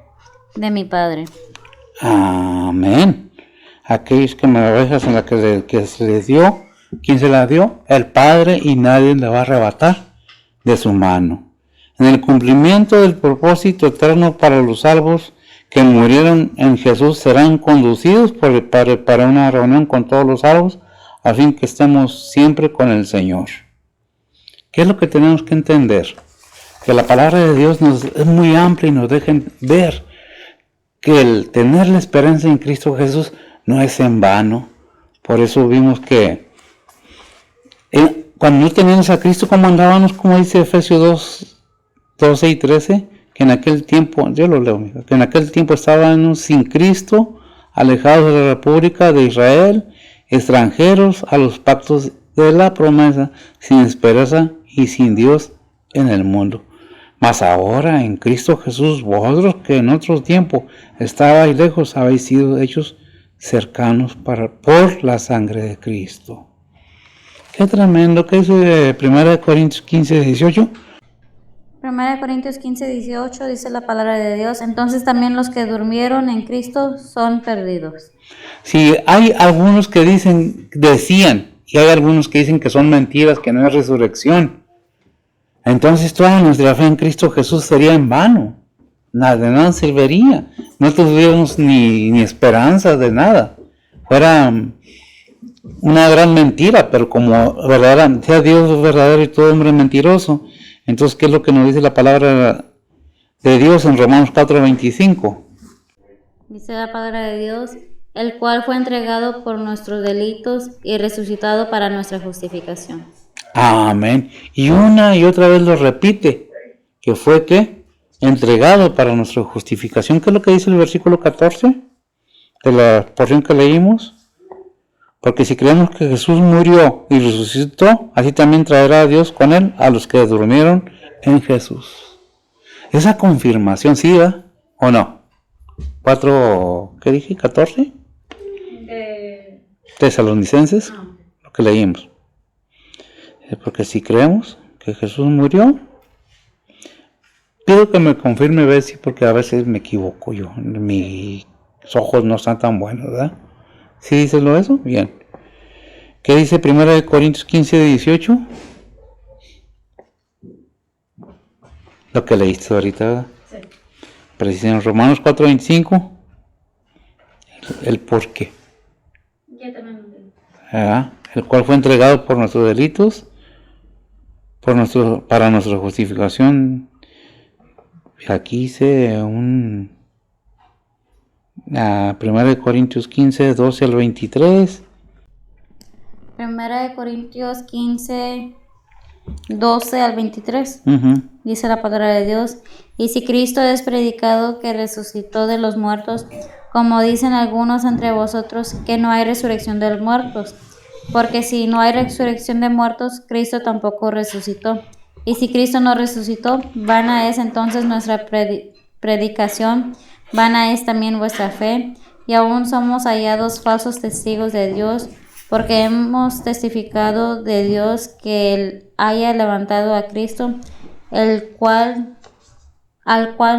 de mi Padre. Amén. Aquellos que me ovejas en la que se les dio, ¿quién se las dio? El Padre, y nadie le va a arrebatar de su mano. En el cumplimiento del propósito eterno para los salvos que murieron en Jesús serán conducidos por el Padre para una reunión con todos los salvos, a fin que estemos siempre con el Señor. ¿Qué es lo que tenemos que entender? Que la palabra de Dios es muy amplia y nos deja ver que el tener la esperanza en Cristo Jesús no es en vano. Por eso vimos que cuando no teníamos a Cristo, ¿cómo andábamos? Como dice Efesios 2, 12 y 13, que en aquel tiempo, yo lo leo, que en aquel tiempo estábamos sin Cristo, alejados de la República de Israel, extranjeros a los pactos de la promesa, sin esperanza y sin Dios en el mundo. Mas ahora en Cristo Jesús, vosotros que en otro tiempo estabais lejos, habéis sido hechos cercanos por la sangre de Cristo. Qué tremendo, ¿qué dice 1 Corintios 15, 18? 1 Corintios 15, 18 dice la palabra de Dios, entonces también los que durmieron en Cristo son perdidos. Sí, hay algunos que decían, y hay algunos que dicen que son mentiras, que no es resurrección. Entonces toda nuestra fe en Cristo Jesús sería en vano. De nada serviría. No tuviéramos ni esperanza de nada. Fuera una gran mentira, pero como sea Dios verdadero y todo hombre mentiroso. Entonces, ¿qué es lo que nos dice la palabra de Dios en Romanos 4:25? Dice la palabra de Dios, el cual fue entregado por nuestros delitos y resucitado para nuestra justificación. Amén. Y una y otra vez lo repite, que fue ¿qué? Entregado para nuestra justificación. ¿Qué es lo que dice el versículo 14 de la porción que leímos? Porque si creemos que Jesús murió y resucitó, así también traerá a Dios con él a los que durmieron en Jesús. Esa confirmación, ¿sí va? ¿O no? 4, ¿qué dije? ¿14? Tesalonicenses, lo que leímos. Porque si creemos que Jesús murió, pido que me confirme, ver si, porque a veces me equivoco yo. Mis ojos no están tan buenos, ¿verdad? ¿Sí dice eso? Bien. ¿Qué dice 1 Corintios 15, 18? Lo que leíste ahorita, ¿verdad? Sí. Pero dice en Romanos 4, 25, el por qué. Ya también lo leí. El cual fue entregado por nuestros delitos, para nuestra justificación. Aquí dice 1 Corintios 15, 12 al 23. 1 Corintios 15, 12 al 23. Dice la palabra de Dios, y si Cristo es predicado que resucitó de los muertos, como dicen algunos entre vosotros que no hay resurrección de los muertos, porque si no hay resurrección de muertos, Cristo tampoco resucitó. Y si Cristo no resucitó, vana es entonces nuestra predicación, vana es también vuestra fe, y aún somos hallados falsos testigos de Dios, porque hemos testificado de Dios que Él haya levantado a Cristo, al cual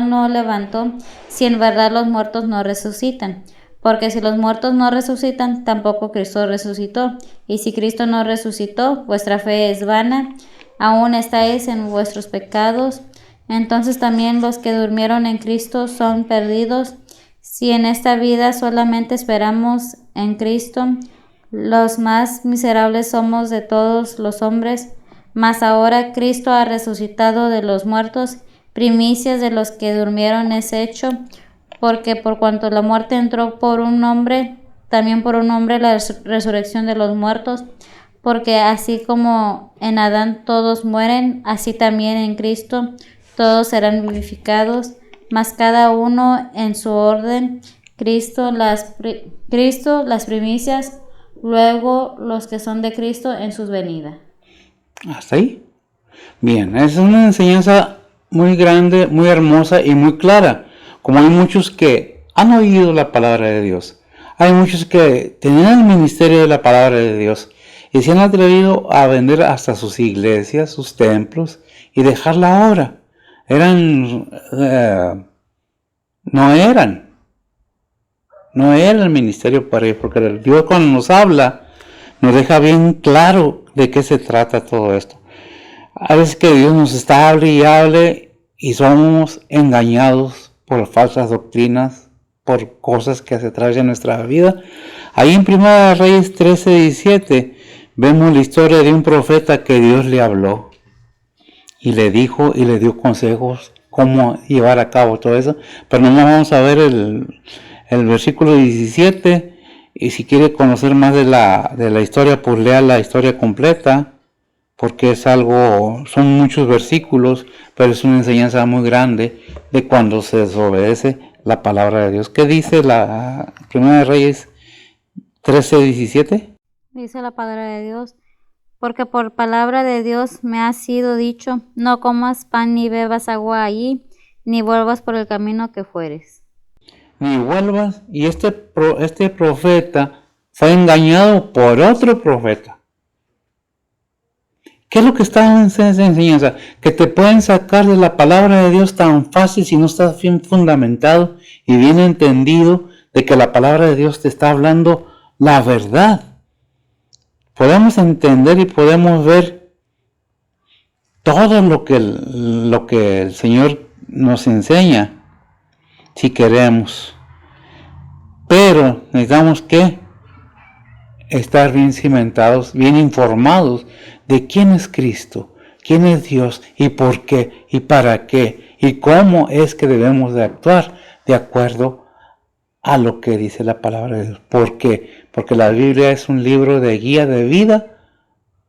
no levantó, si en verdad los muertos no resucitan. Porque si los muertos no resucitan, tampoco Cristo resucitó. Y si Cristo no resucitó, vuestra fe es vana, aún estáis en vuestros pecados. Entonces también los que durmieron en Cristo son perdidos. Si en esta vida solamente esperamos en Cristo, los más miserables somos de todos los hombres, mas ahora Cristo ha resucitado de los muertos, primicias de los que durmieron es hecho, porque por cuanto la muerte entró por un hombre, también por un hombre la resurrección de los muertos, porque así como en Adán todos mueren, así también en Cristo todos serán vivificados, mas cada uno en su orden, Cristo las primicias, luego los que son de Cristo en sus venidas. ¿Hasta ahí? Bien, es una enseñanza muy grande, muy hermosa y muy clara. Como hay muchos que han oído la palabra de Dios, hay muchos que tenían el ministerio de la palabra de Dios y se han atrevido a vender hasta sus iglesias, sus templos y dejar la obra. No era el ministerio para ellos, porque Dios cuando nos habla, nos deja bien claro de qué se trata todo esto. A veces que Dios nos está hable y somos engañados por falsas doctrinas, por cosas que se traen en nuestra vida. Ahí en 1 Reyes 13, 17 vemos la historia de un profeta que Dios le habló y le dijo y le dio consejos cómo llevar a cabo todo eso. Pero no vamos a ver el versículo 17, y si quiere conocer más de la historia, pues lea la historia completa, porque son muchos versículos, pero es una enseñanza muy grande de cuando se desobedece la palabra de Dios. ¿Qué dice la Primera de Reyes 13:17? Dice la palabra de Dios, Porque por palabra de Dios me ha sido dicho, no comas pan ni bebas agua allí, ni vuelvas por el camino que fueres. Ni vuelvas, y este profeta fue engañado por otro profeta. ¿Qué es lo que está en esa enseñanza? Que te pueden sacar de la palabra de Dios tan fácil si no estás bien fundamentado y bien entendido de que la palabra de Dios te está hablando la verdad. Podemos entender y podemos ver todo lo que el Señor nos enseña si queremos. Pero necesitamos que estar bien cimentados, bien informados de quién es Cristo, quién es Dios y por qué y para qué y cómo es que debemos de actuar de acuerdo a lo que dice la palabra de Dios. ¿Por qué? Porque la Biblia es un libro de guía de vida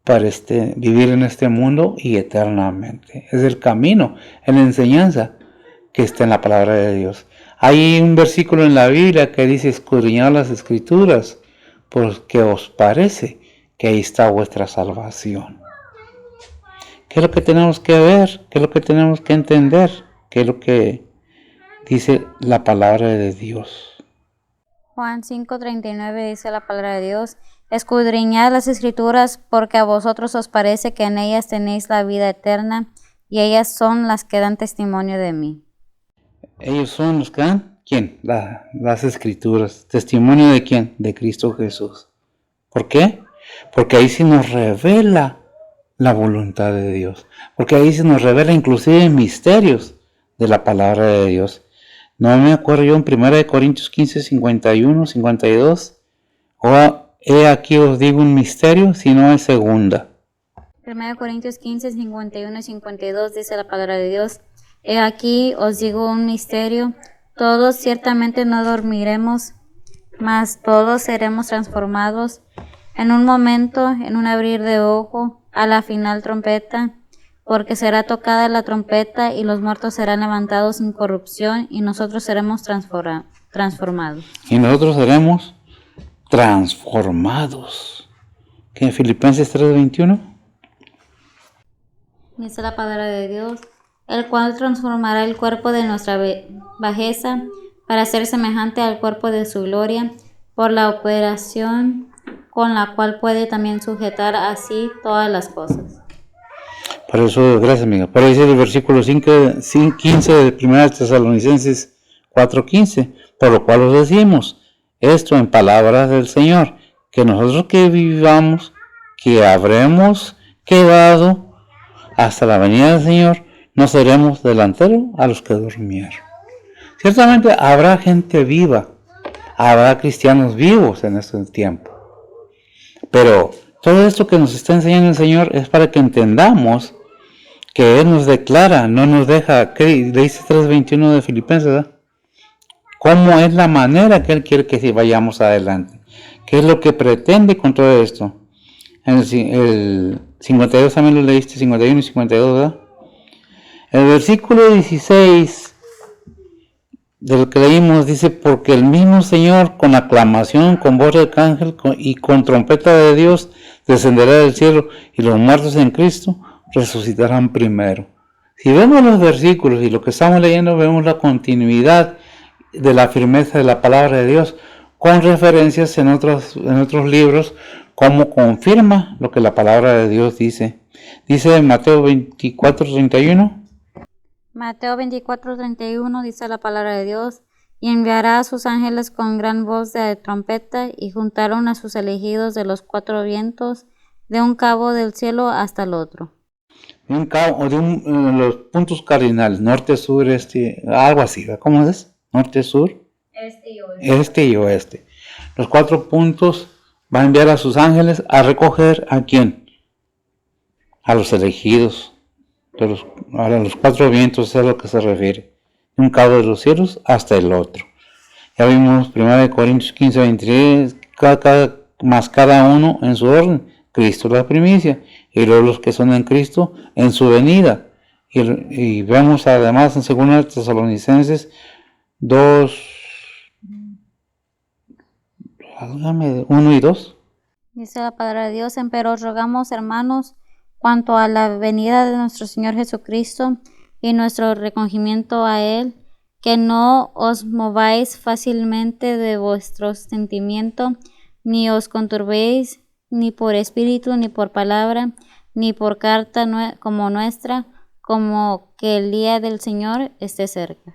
para vivir en este mundo y eternamente. Es el camino, es la enseñanza que está en la palabra de Dios. Hay un versículo en la Biblia que dice: escudriñad las Escrituras, porque os parece que ahí está vuestra salvación. ¿Qué es lo que tenemos que ver? ¿Qué es lo que tenemos que entender? ¿Qué es lo que dice la palabra de Dios? Juan 5:39 dice la palabra de Dios, escudriñad las Escrituras, porque a vosotros os parece que en ellas tenéis la vida eterna, y ellas son las que dan testimonio de mí. Ellos son los que dan, ¿quién? Las Escrituras. ¿Testimonio de quién? De Cristo Jesús. ¿Por qué? Porque ahí se nos revela la voluntad de Dios. Porque ahí se nos revela inclusive misterios de la palabra de Dios. No me acuerdo yo en 1 Corintios 15, 51, 52. He aquí os digo un misterio, si no es segunda. 1 Corintios 15, 51 y 52 dice la palabra de Dios, he aquí os digo un misterio, todos ciertamente no dormiremos, mas todos seremos transformados en un momento, en un abrir de ojo, a la final trompeta, porque será tocada la trompeta y los muertos serán levantados sin corrupción y nosotros seremos transformados. Y nosotros seremos transformados. ¿Qué? Filipenses 3:21. Dice la palabra de Dios, el cual transformará el cuerpo de nuestra bajeza para ser semejante al cuerpo de su gloria, por la operación con la cual puede también sujetar así todas las cosas. Por eso, gracias amiga. Por ahí dice el versículo 15 de 1 Tesalonicenses 4:15, por lo cual os decimos esto en palabras del Señor, que nosotros que vivamos, que habremos quedado hasta la venida del Señor, no seremos delanteros a los que durmieron. Ciertamente habrá gente viva, habrá cristianos vivos en este tiempo, pero todo esto que nos está enseñando el Señor es para que entendamos que Él nos declara, no nos deja, ¿qué le dice 3:21 de Filipenses? ¿Verdad? ¿Cómo es la manera que Él quiere que vayamos adelante? ¿Qué es lo que pretende con todo esto? El 52 también lo leíste, 51 y 52, ¿verdad? El versículo 16 de lo que leímos dice, porque el mismo Señor con aclamación, con voz de arcángel y con trompeta de Dios descenderá del cielo y los muertos en Cristo resucitarán primero. Si vemos los versículos y lo que estamos leyendo, vemos la continuidad de la firmeza de la palabra de Dios con referencias en otros libros, como confirma lo que la palabra de Dios dice. Dice en Mateo 24:31. Mateo 24:31 dice la palabra de Dios, y enviará a sus ángeles con gran voz de trompeta, y juntaron a sus elegidos de los cuatro vientos, de un cabo del cielo hasta el otro. De un cabo, los puntos cardinales, norte, sur, este, algo así, ¿verdad? ¿Cómo es? Norte, sur, este y oeste. Los 4 puntos va a enviar a sus ángeles a recoger ¿a quién? A los elegidos. A los 4 vientos es a lo que se refiere, de un cabo de los cielos hasta el otro. Ya vimos 1 Corintios 15:23, más cada uno en su orden, Cristo la primicia, y luego los que son en Cristo en su venida. Y vemos además en 2 Tesalonicenses 1 y 2. Dice la palabra de Dios: Empero os rogamos, hermanos, cuanto a la venida de nuestro Señor Jesucristo y nuestro recogimiento a Él, que no os mováis fácilmente de vuestro sentimiento, ni os conturbéis, ni por espíritu, ni por palabra, ni por carta como nuestra, como que el día del Señor esté cerca.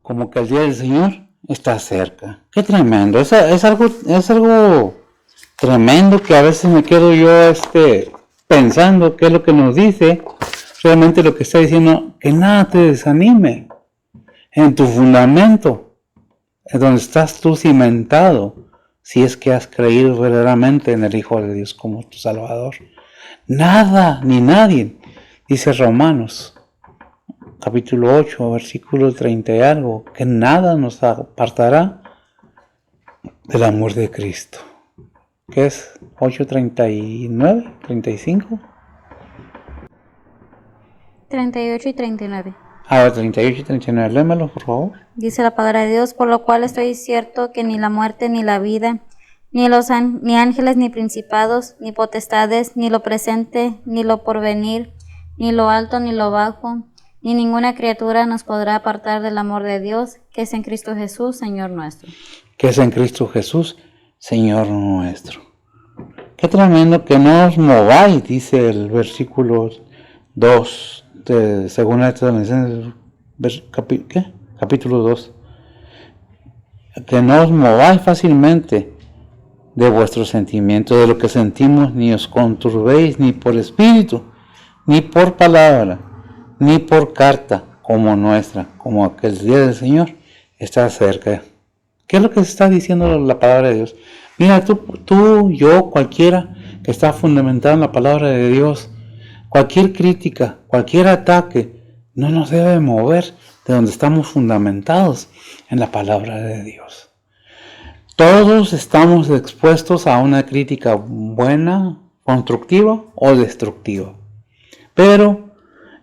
Como que el día del Señor está cerca. Qué tremendo. Es algo tremendo que a veces me quedo yo pensando qué es lo que nos dice. Realmente lo que está diciendo, que nada te desanime en tu fundamento, en donde estás tú cimentado, si es que has creído verdaderamente en el Hijo de Dios como tu Salvador. Nada ni nadie, dice Romanos, capítulo 8, versículo 30 y algo, que nada nos apartará del amor de Cristo. ¿Qué es? 8:39, 35. 38 y 39. A ver, 38 y 39, léemelo, por favor. Dice la palabra de Dios: por lo cual estoy cierto que ni la muerte, ni la vida, ni ángeles, ni principados, ni potestades, ni lo presente, ni lo porvenir, ni lo alto, ni lo bajo, ni ninguna criatura nos podrá apartar del amor de Dios, que es en Cristo Jesús, Señor nuestro. Que es en Cristo Jesús, Señor nuestro. Qué tremendo que no os mováis, dice el versículo 2 de 2 Tesalonicenses, capítulo 2. Que no os mováis fácilmente de vuestros sentimientos, de lo que sentimos, ni os conturbéis, ni por espíritu, ni por palabra, ni por carta como nuestra, como aquel día del Señor está cerca. ¿Qué es lo que está diciendo la palabra de Dios? Mira, tú, yo, cualquiera que está fundamentado en la palabra de Dios, cualquier crítica, cualquier ataque, no nos debe mover de donde estamos fundamentados en la palabra de Dios. Todos estamos expuestos a una crítica buena, constructiva o destructiva. Pero,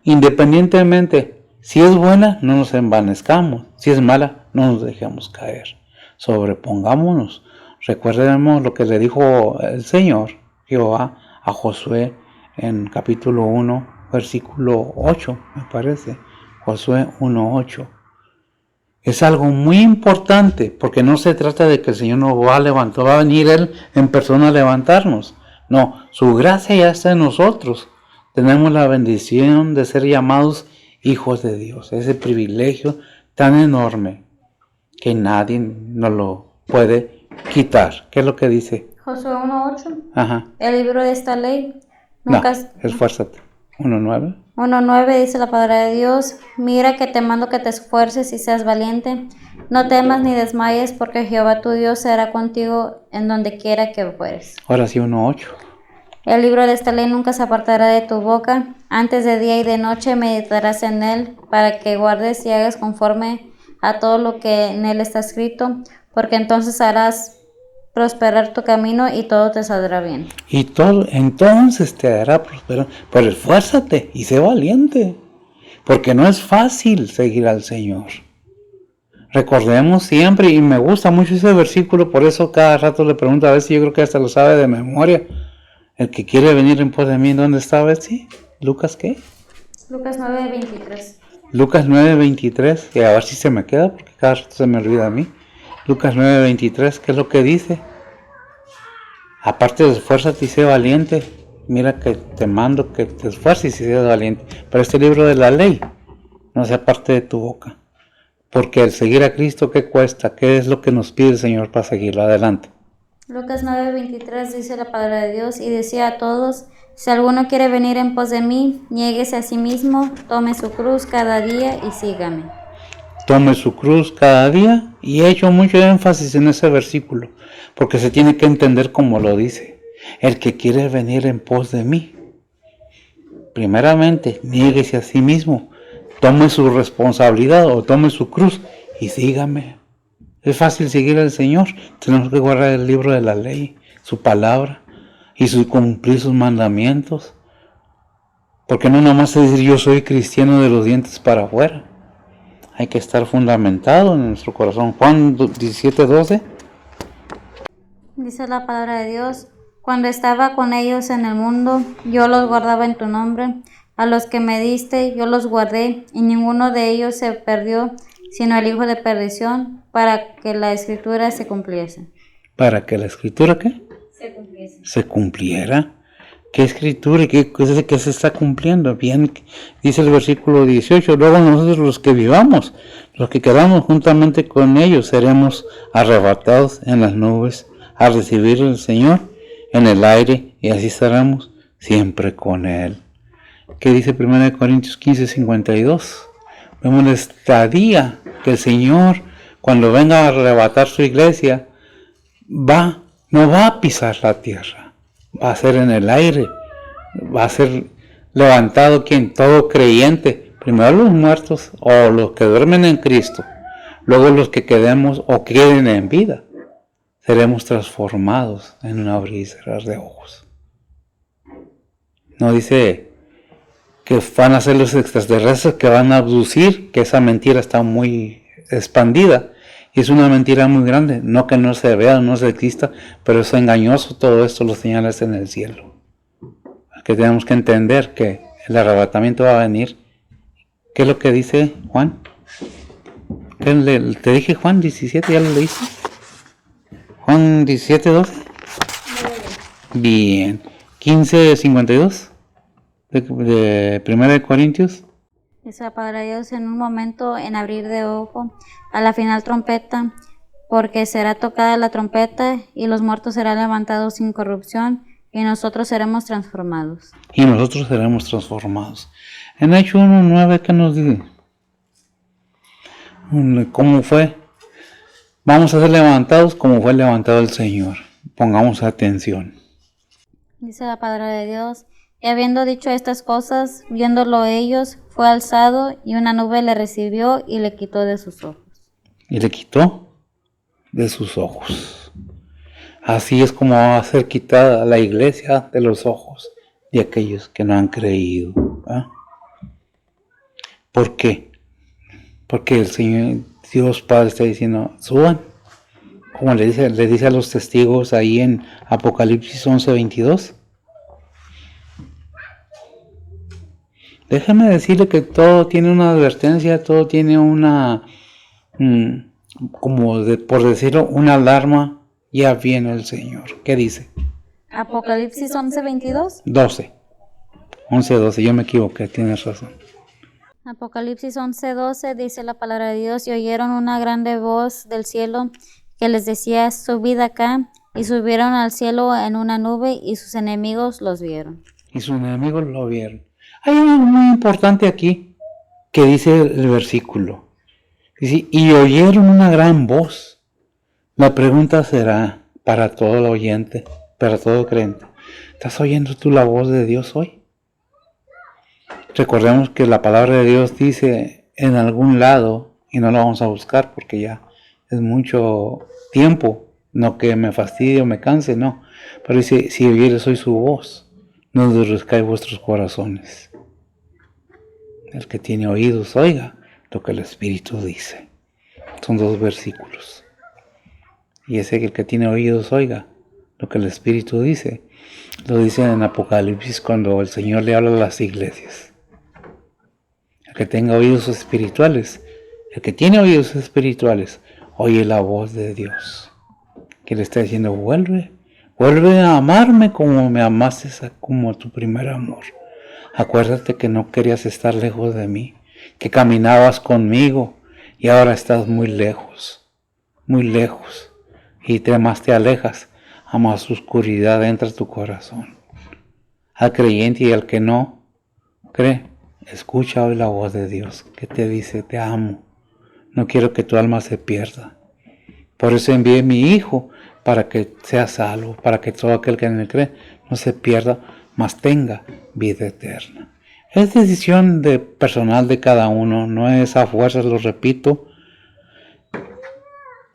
independientemente, si es buena, no nos envanezcamos. Si es mala, no nos dejemos caer. Sobrepongámonos. Recordemos lo que le dijo el Señor, Jehová, a Josué en capítulo 1, versículo 8, me parece. Josué 1:8. Es algo muy importante, porque no se trata de que el Señor nos va a venir Él en persona a levantarnos. No, su gracia ya está en nosotros. Tenemos la bendición de ser llamados hijos de Dios. Ese privilegio tan enorme que nadie nos lo puede quitar. ¿Qué es lo que dice? Josué 1:8. Ajá. El libro de esta ley. Esfuérzate. 1:9. 1:9 dice la palabra de Dios: mira que te mando que te esfuerces y seas valiente. No temas ni desmayes, porque Jehová tu Dios será contigo en donde quiera que fueres. Ahora sí, 1:8. El libro de esta ley nunca se apartará de tu boca. Antes de día y de noche meditarás en él, para que guardes y hagas conforme a todo lo que en él está escrito, porque entonces harás prosperar tu camino y todo te saldrá bien. Y todo entonces te hará prosperar. Pero esfuérzate y sé valiente, porque no es fácil seguir al Señor. Recordemos siempre, y me gusta mucho ese versículo, por eso cada rato le pregunto, a veces yo creo que hasta lo sabe de memoria. El que quiere venir en pos de mí, ¿dónde está? A ver si, ¿Lucas qué? Lucas 9:23. Lucas 9:23, y a ver si se me queda, porque cada rato se me olvida a mí. Lucas 9:23, ¿qué es lo que dice? Aparte de esfuérzate y sé valiente, mira que te mando que te esfuerces y seas valiente. Pero este libro de la ley no sea parte de tu boca. Porque el seguir a Cristo, ¿qué cuesta? ¿Qué es lo que nos pide el Señor para seguirlo? Adelante. Lucas 9:23 dice la palabra de Dios: y decía a todos: si alguno quiere venir en pos de mí, niéguese a sí mismo, tome su cruz cada día y sígame. Tome su cruz cada día, y he hecho mucho énfasis en ese versículo, porque se tiene que entender como lo dice. El que quiere venir en pos de mí, primeramente, niéguese a sí mismo, tome su responsabilidad o tome su cruz y sígame. Es fácil seguir al Señor. Tenemos que guardar el libro de la ley, su palabra, y cumplir sus mandamientos. Porque no nomás es decir yo soy cristiano de los dientes para afuera. Hay que estar fundamentado en nuestro corazón. Juan 17:12. Dice la palabra de Dios: cuando estaba con ellos en el mundo, yo los guardaba en tu nombre. A los que me diste, yo los guardé, y ninguno de ellos se perdió, sino el hijo de perdición, para que la escritura se cumpliese. ¿Para que la escritura qué? Se cumpliera. ¿Qué escritura y qué cosa que se está cumpliendo? Bien, dice el versículo 18, luego nosotros los que vivamos, los que quedamos juntamente con ellos, seremos arrebatados en las nubes a recibir al Señor en el aire, y así estaremos siempre con Él. ¿Qué dice 1 Corintios 15:52? Vemos la estadía que el Señor, cuando venga a arrebatar su iglesia, no va a pisar la tierra, va a ser en el aire, va a ser levantado quien, todo creyente, primero los muertos o los que duermen en Cristo, luego los que quedemos o queden en vida, seremos transformados en un abrir y cerrar de ojos. No dice que van a ser los extraterrestres que van a abducir, que esa mentira está muy expandida. Y es una mentira muy grande, no que no se vea, no se exista, pero es engañoso todo esto, los señales en el cielo. Que tenemos que entender que el arrebatamiento va a venir. ¿Qué es lo que dice Juan? Te dije Juan 17, ¿ya lo leíste? Juan 17:12. Bien. 15:52 de 1 Corintios. Dice para Dios: en un momento, en abrir de ojo, a la final trompeta, porque será tocada la trompeta, y los muertos serán levantados sin corrupción, y nosotros seremos transformados. Y nosotros seremos transformados. En Hechos 1:9, ¿qué nos dice? ¿Cómo fue? Vamos a ser levantados como fue levantado el Señor. Pongamos atención. Dice la palabra de Dios: y habiendo dicho estas cosas, viéndolo ellos, fue alzado, y una nube le recibió y le quitó de sus ojos. Y le quitó de sus ojos. Así es como va a ser quitada la iglesia de los ojos de aquellos que no han creído. ¿Eh? ¿Por qué? Porque el Señor Dios Padre está diciendo, suban. Como le dice a los testigos ahí en Apocalipsis 11:22. Déjame decirle que todo tiene una advertencia, todo tiene una, por decirlo, una alarma. Ya viene el Señor. ¿Qué dice? Apocalipsis 11:22. 11:12, yo me equivoqué, tienes razón. Apocalipsis 11:12 dice la palabra de Dios: y oyeron una grande voz del cielo que les decía, subid acá, y subieron al cielo en una nube, y sus enemigos los vieron. Y sus enemigos lo vieron. Hay algo muy importante aquí que dice el versículo. Dice, y oyeron una gran voz. La pregunta será para todo el oyente, para todo creyente. ¿Estás oyendo tú la voz de Dios hoy? Recordemos que la palabra de Dios dice en algún lado, y no lo vamos a buscar porque ya es mucho tiempo, no que me fastidie o me canse, no. Pero dice, si oyeres hoy su voz, no endurezcáis vuestros corazones. El que tiene oídos, oiga lo que el Espíritu dice. Son 2 versículos. Y ese que el que tiene oídos, oiga lo que el Espíritu dice. Lo dice en Apocalipsis cuando el Señor le habla a las iglesias. El que tenga oídos espirituales, el que tiene oídos espirituales, oye la voz de Dios. Que le está diciendo, vuelve a amarme como me amaste, como tu primer amor. Acuérdate que no querías estar lejos de mí, que caminabas conmigo y ahora estás muy lejos. Y más te alejas, a más oscuridad entra tu corazón. Al creyente y al que no cree, escucha hoy la voz de Dios que te dice, te amo, no quiero que tu alma se pierda. Por eso envié a mi Hijo, para que sea salvo, para que todo aquel que en él cree no se pierda, mas tenga vida eterna. Es decisión personal de cada uno, no es a fuerzas, lo repito.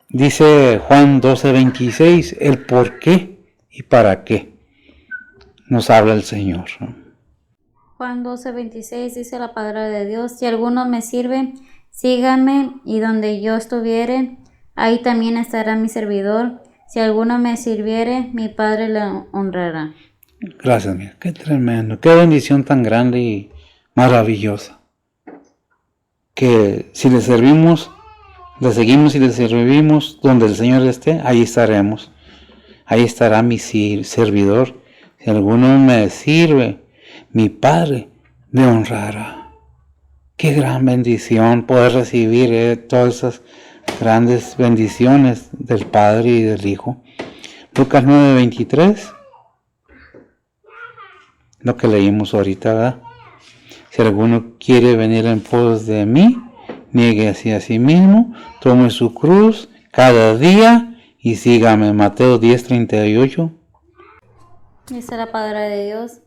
Dice Juan 12:26, el por qué y para qué nos habla el Señor. Juan 12:26 dice la palabra de Dios, si alguno me sirve, síganme, y donde yo estuviere, ahí también estará mi servidor. Si alguno me sirviere, mi Padre le honrará. Gracias, mía. Qué tremendo. Qué bendición tan grande y maravillosa. Que si le servimos, le seguimos y le servimos donde el Señor esté, ahí estaremos. Ahí estará mi servidor. Si alguno me sirve, mi Padre me honrará. Qué gran bendición poder recibir todas esas grandes bendiciones del Padre y del Hijo. Lucas 9:23, lo que leímos ahorita, ¿verdad? Si alguno quiere venir en pos de mí, niéguese a sí mismo, tome su cruz cada día y sígame. Mateo 10:38. Dice la palabra de Dios.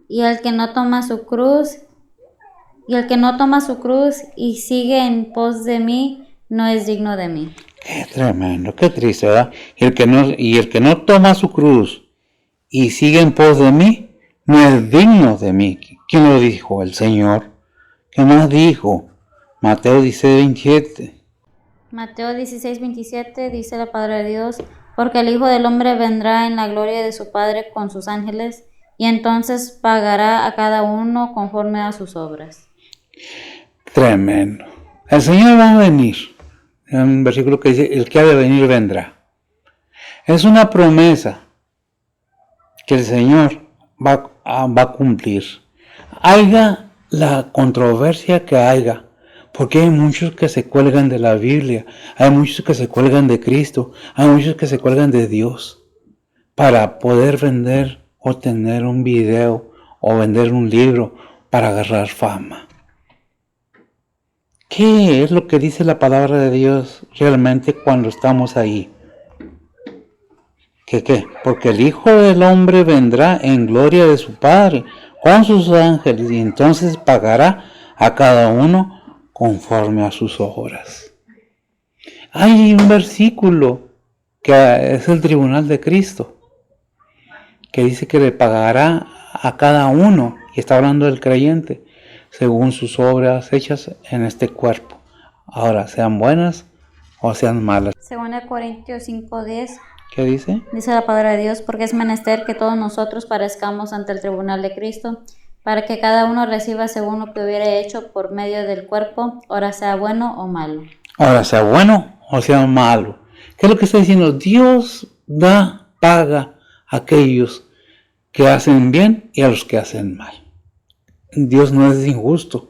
Y el que no toma su cruz, y sigue en pos de mí, no es digno de mí. Qué tremendo, qué triste, ¿verdad? Y el que no toma su cruz y sigue en pos de mí, no es digno de mí. ¿Quién lo dijo? El Señor. ¿Qué más dijo? Mateo 16:27. Mateo 16:27 dice la palabra de Dios, porque el Hijo del Hombre vendrá en la gloria de su Padre con sus ángeles, y entonces pagará a cada uno conforme a sus obras. Tremendo. El Señor va a venir. Hay un versículo que dice, el que ha de venir vendrá. Es una promesa que el Señor va a cumplir. Haya la controversia que haya, porque hay muchos que se cuelgan de la Biblia, hay muchos que se cuelgan de Cristo, hay muchos que se cuelgan de Dios para poder vender o tener un video o vender un libro para agarrar fama. ¿Qué es lo que dice la palabra de Dios realmente cuando estamos ahí? ¿Qué? Porque el Hijo del Hombre vendrá en gloria de su Padre con sus ángeles y entonces pagará a cada uno conforme a sus obras. Hay un versículo que es el tribunal de Cristo, que dice que le pagará a cada uno, y está hablando del creyente, según sus obras hechas en este cuerpo. Ahora, sean buenas o sean malas. Según Corintios 5:10, ¿Qué dice? dice la palabra de Dios, porque es menester que todos nosotros parezcamos ante el tribunal de Cristo, para que cada uno reciba según lo que hubiera hecho por medio del cuerpo, ora sea bueno o malo. Ahora, sea bueno o sea malo. ¿Qué es lo que está diciendo? Dios paga a aquellos que hacen bien y a los que hacen mal. Dios no es injusto.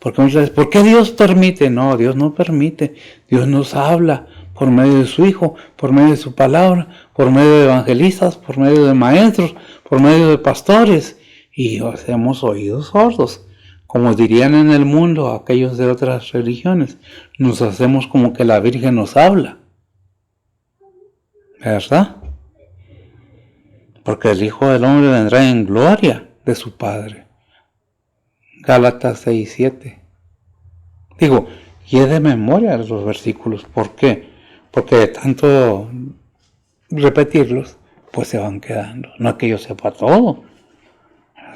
Porque muchas veces, ¿por qué Dios permite? No, Dios no permite. Dios nos habla por medio de su Hijo, por medio de su palabra, por medio de evangelistas, por medio de maestros, por medio de pastores. Y hacemos oídos sordos. Como dirían en el mundo aquellos de otras religiones, nos hacemos como que la Virgen nos habla. ¿Verdad? Porque el Hijo del Hombre vendrá en gloria de su Padre. Gálatas 6:7. Digo, y es de memoria los versículos. ¿Por qué? Porque de tanto repetirlos, pues se van quedando. No es que yo sepa todo.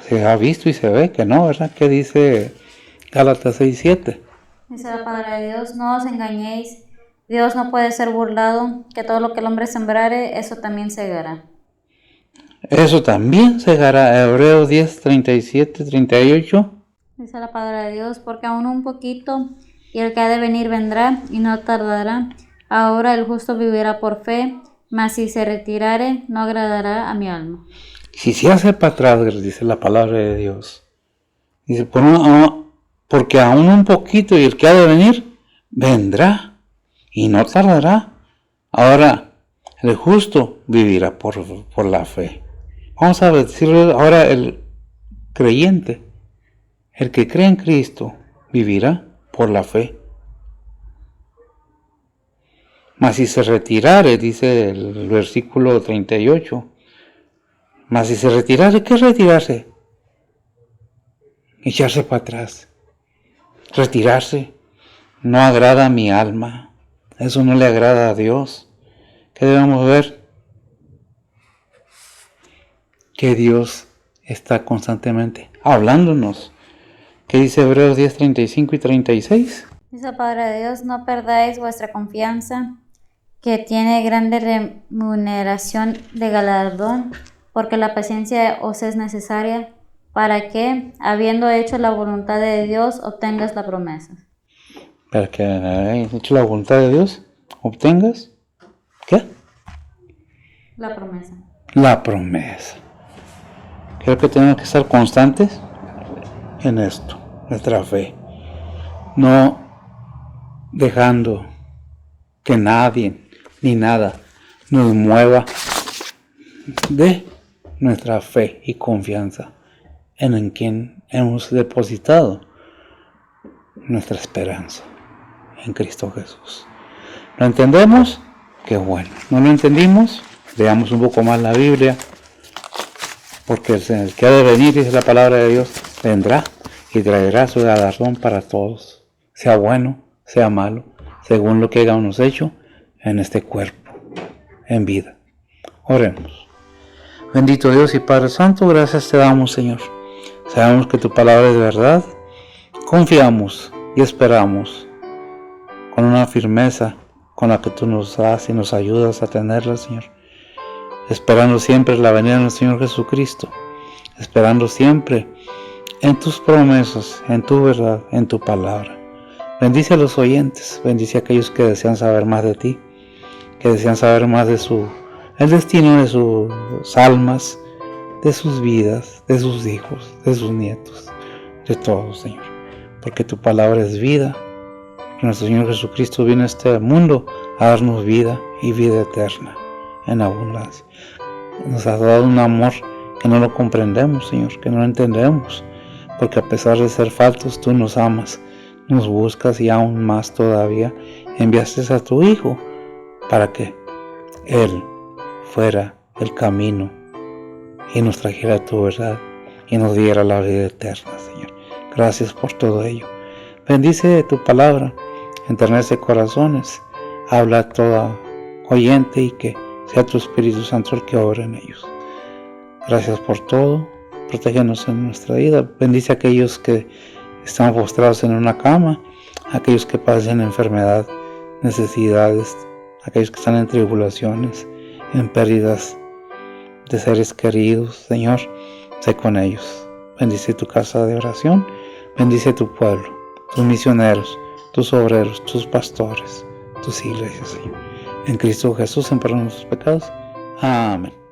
Se ha visto y se ve que no, ¿verdad? ¿Qué dice Gálatas 6:7? Dice la palabra de Dios, no os engañéis, Dios no puede ser burlado, que todo lo que el hombre sembrare, eso también segará. Eso también segará. Hebreos 10:37-38. Dice la palabra de Dios, porque aún un poquito, y el que ha de venir vendrá, y no tardará. Ahora el justo vivirá por fe, mas si se retirare, no agradará a mi alma. Si se hace para atrás, dice la palabra de Dios. Dice, porque aún un poquito, y el que ha de venir, vendrá, y no tardará. Ahora, el justo vivirá por la fe. Vamos a decirle ahora el creyente. El que cree en Cristo vivirá por la fe. Mas si se retirare, dice el versículo 38. Mas si se retirare, ¿qué es retirarse? Echarse para atrás. Retirarse. No agrada a mi alma. Eso no le agrada a Dios. ¿Qué debemos ver? Que Dios está constantemente hablándonos. ¿Qué dice Hebreos 10:35 y 36? Dice la palabra de Dios, no perdáis vuestra confianza, que tiene grande remuneración de galardón, porque la paciencia os es necesaria para que, habiendo hecho la voluntad de Dios, obtengas la promesa. Para que hayas hecho la voluntad de Dios, obtengas, ¿qué? La promesa. La promesa. Creo que tenemos que estar constantes en esto, nuestra fe. No dejando que nadie ni nada nos mueva de nuestra fe y confianza en quien hemos depositado nuestra esperanza, en Cristo Jesús. ¿Lo entendemos? Qué bueno. ¿No lo entendimos? Leamos un poco más la Biblia, porque el que ha de venir, dice la palabra de Dios, vendrá y traerá su galardón para todos, sea bueno, sea malo, según lo que hayamos hecho en este cuerpo, en vida. Oremos. Bendito Dios y Padre Santo, gracias te damos, Señor. Sabemos que tu palabra es verdad, confiamos y esperamos con una firmeza con la que tú nos das y nos ayudas a tenerla, Señor. Esperando siempre la venida de nuestro Señor Jesucristo, esperando siempre en tus promesas, en tu verdad, en tu palabra. Bendice a los oyentes, bendice a aquellos que desean saber más de ti, que desean saber más de el destino de sus almas, de sus vidas, de sus hijos, de sus nietos, de todos, Señor. Porque tu palabra es vida. Nuestro Señor Jesucristo viene a este mundo a darnos vida y vida eterna en abundancia. Nos has dado un amor que no lo comprendemos, Señor, que no lo entendemos, porque a pesar de ser faltos, tú nos amas, nos buscas y aún más todavía enviaste a tu Hijo para que Él fuera el camino y nos trajera tu verdad y nos diera la vida eterna, Señor. Gracias por todo ello. Bendice tu palabra, enternece corazones, habla a toda oyente y que sea tu Espíritu Santo el que obra en ellos. Gracias por todo, protégenos en nuestra vida, bendice a aquellos que están postrados en una cama, a aquellos que padecen enfermedad, necesidades, a aquellos que están en tribulaciones, en pérdidas de seres queridos. Señor, sé con ellos. Bendice tu casa de oración, bendice tu pueblo, tus misioneros, tus obreros, tus pastores, tus iglesias, Señor. En Cristo Jesús, en perdón de nuestros pecados. Amén.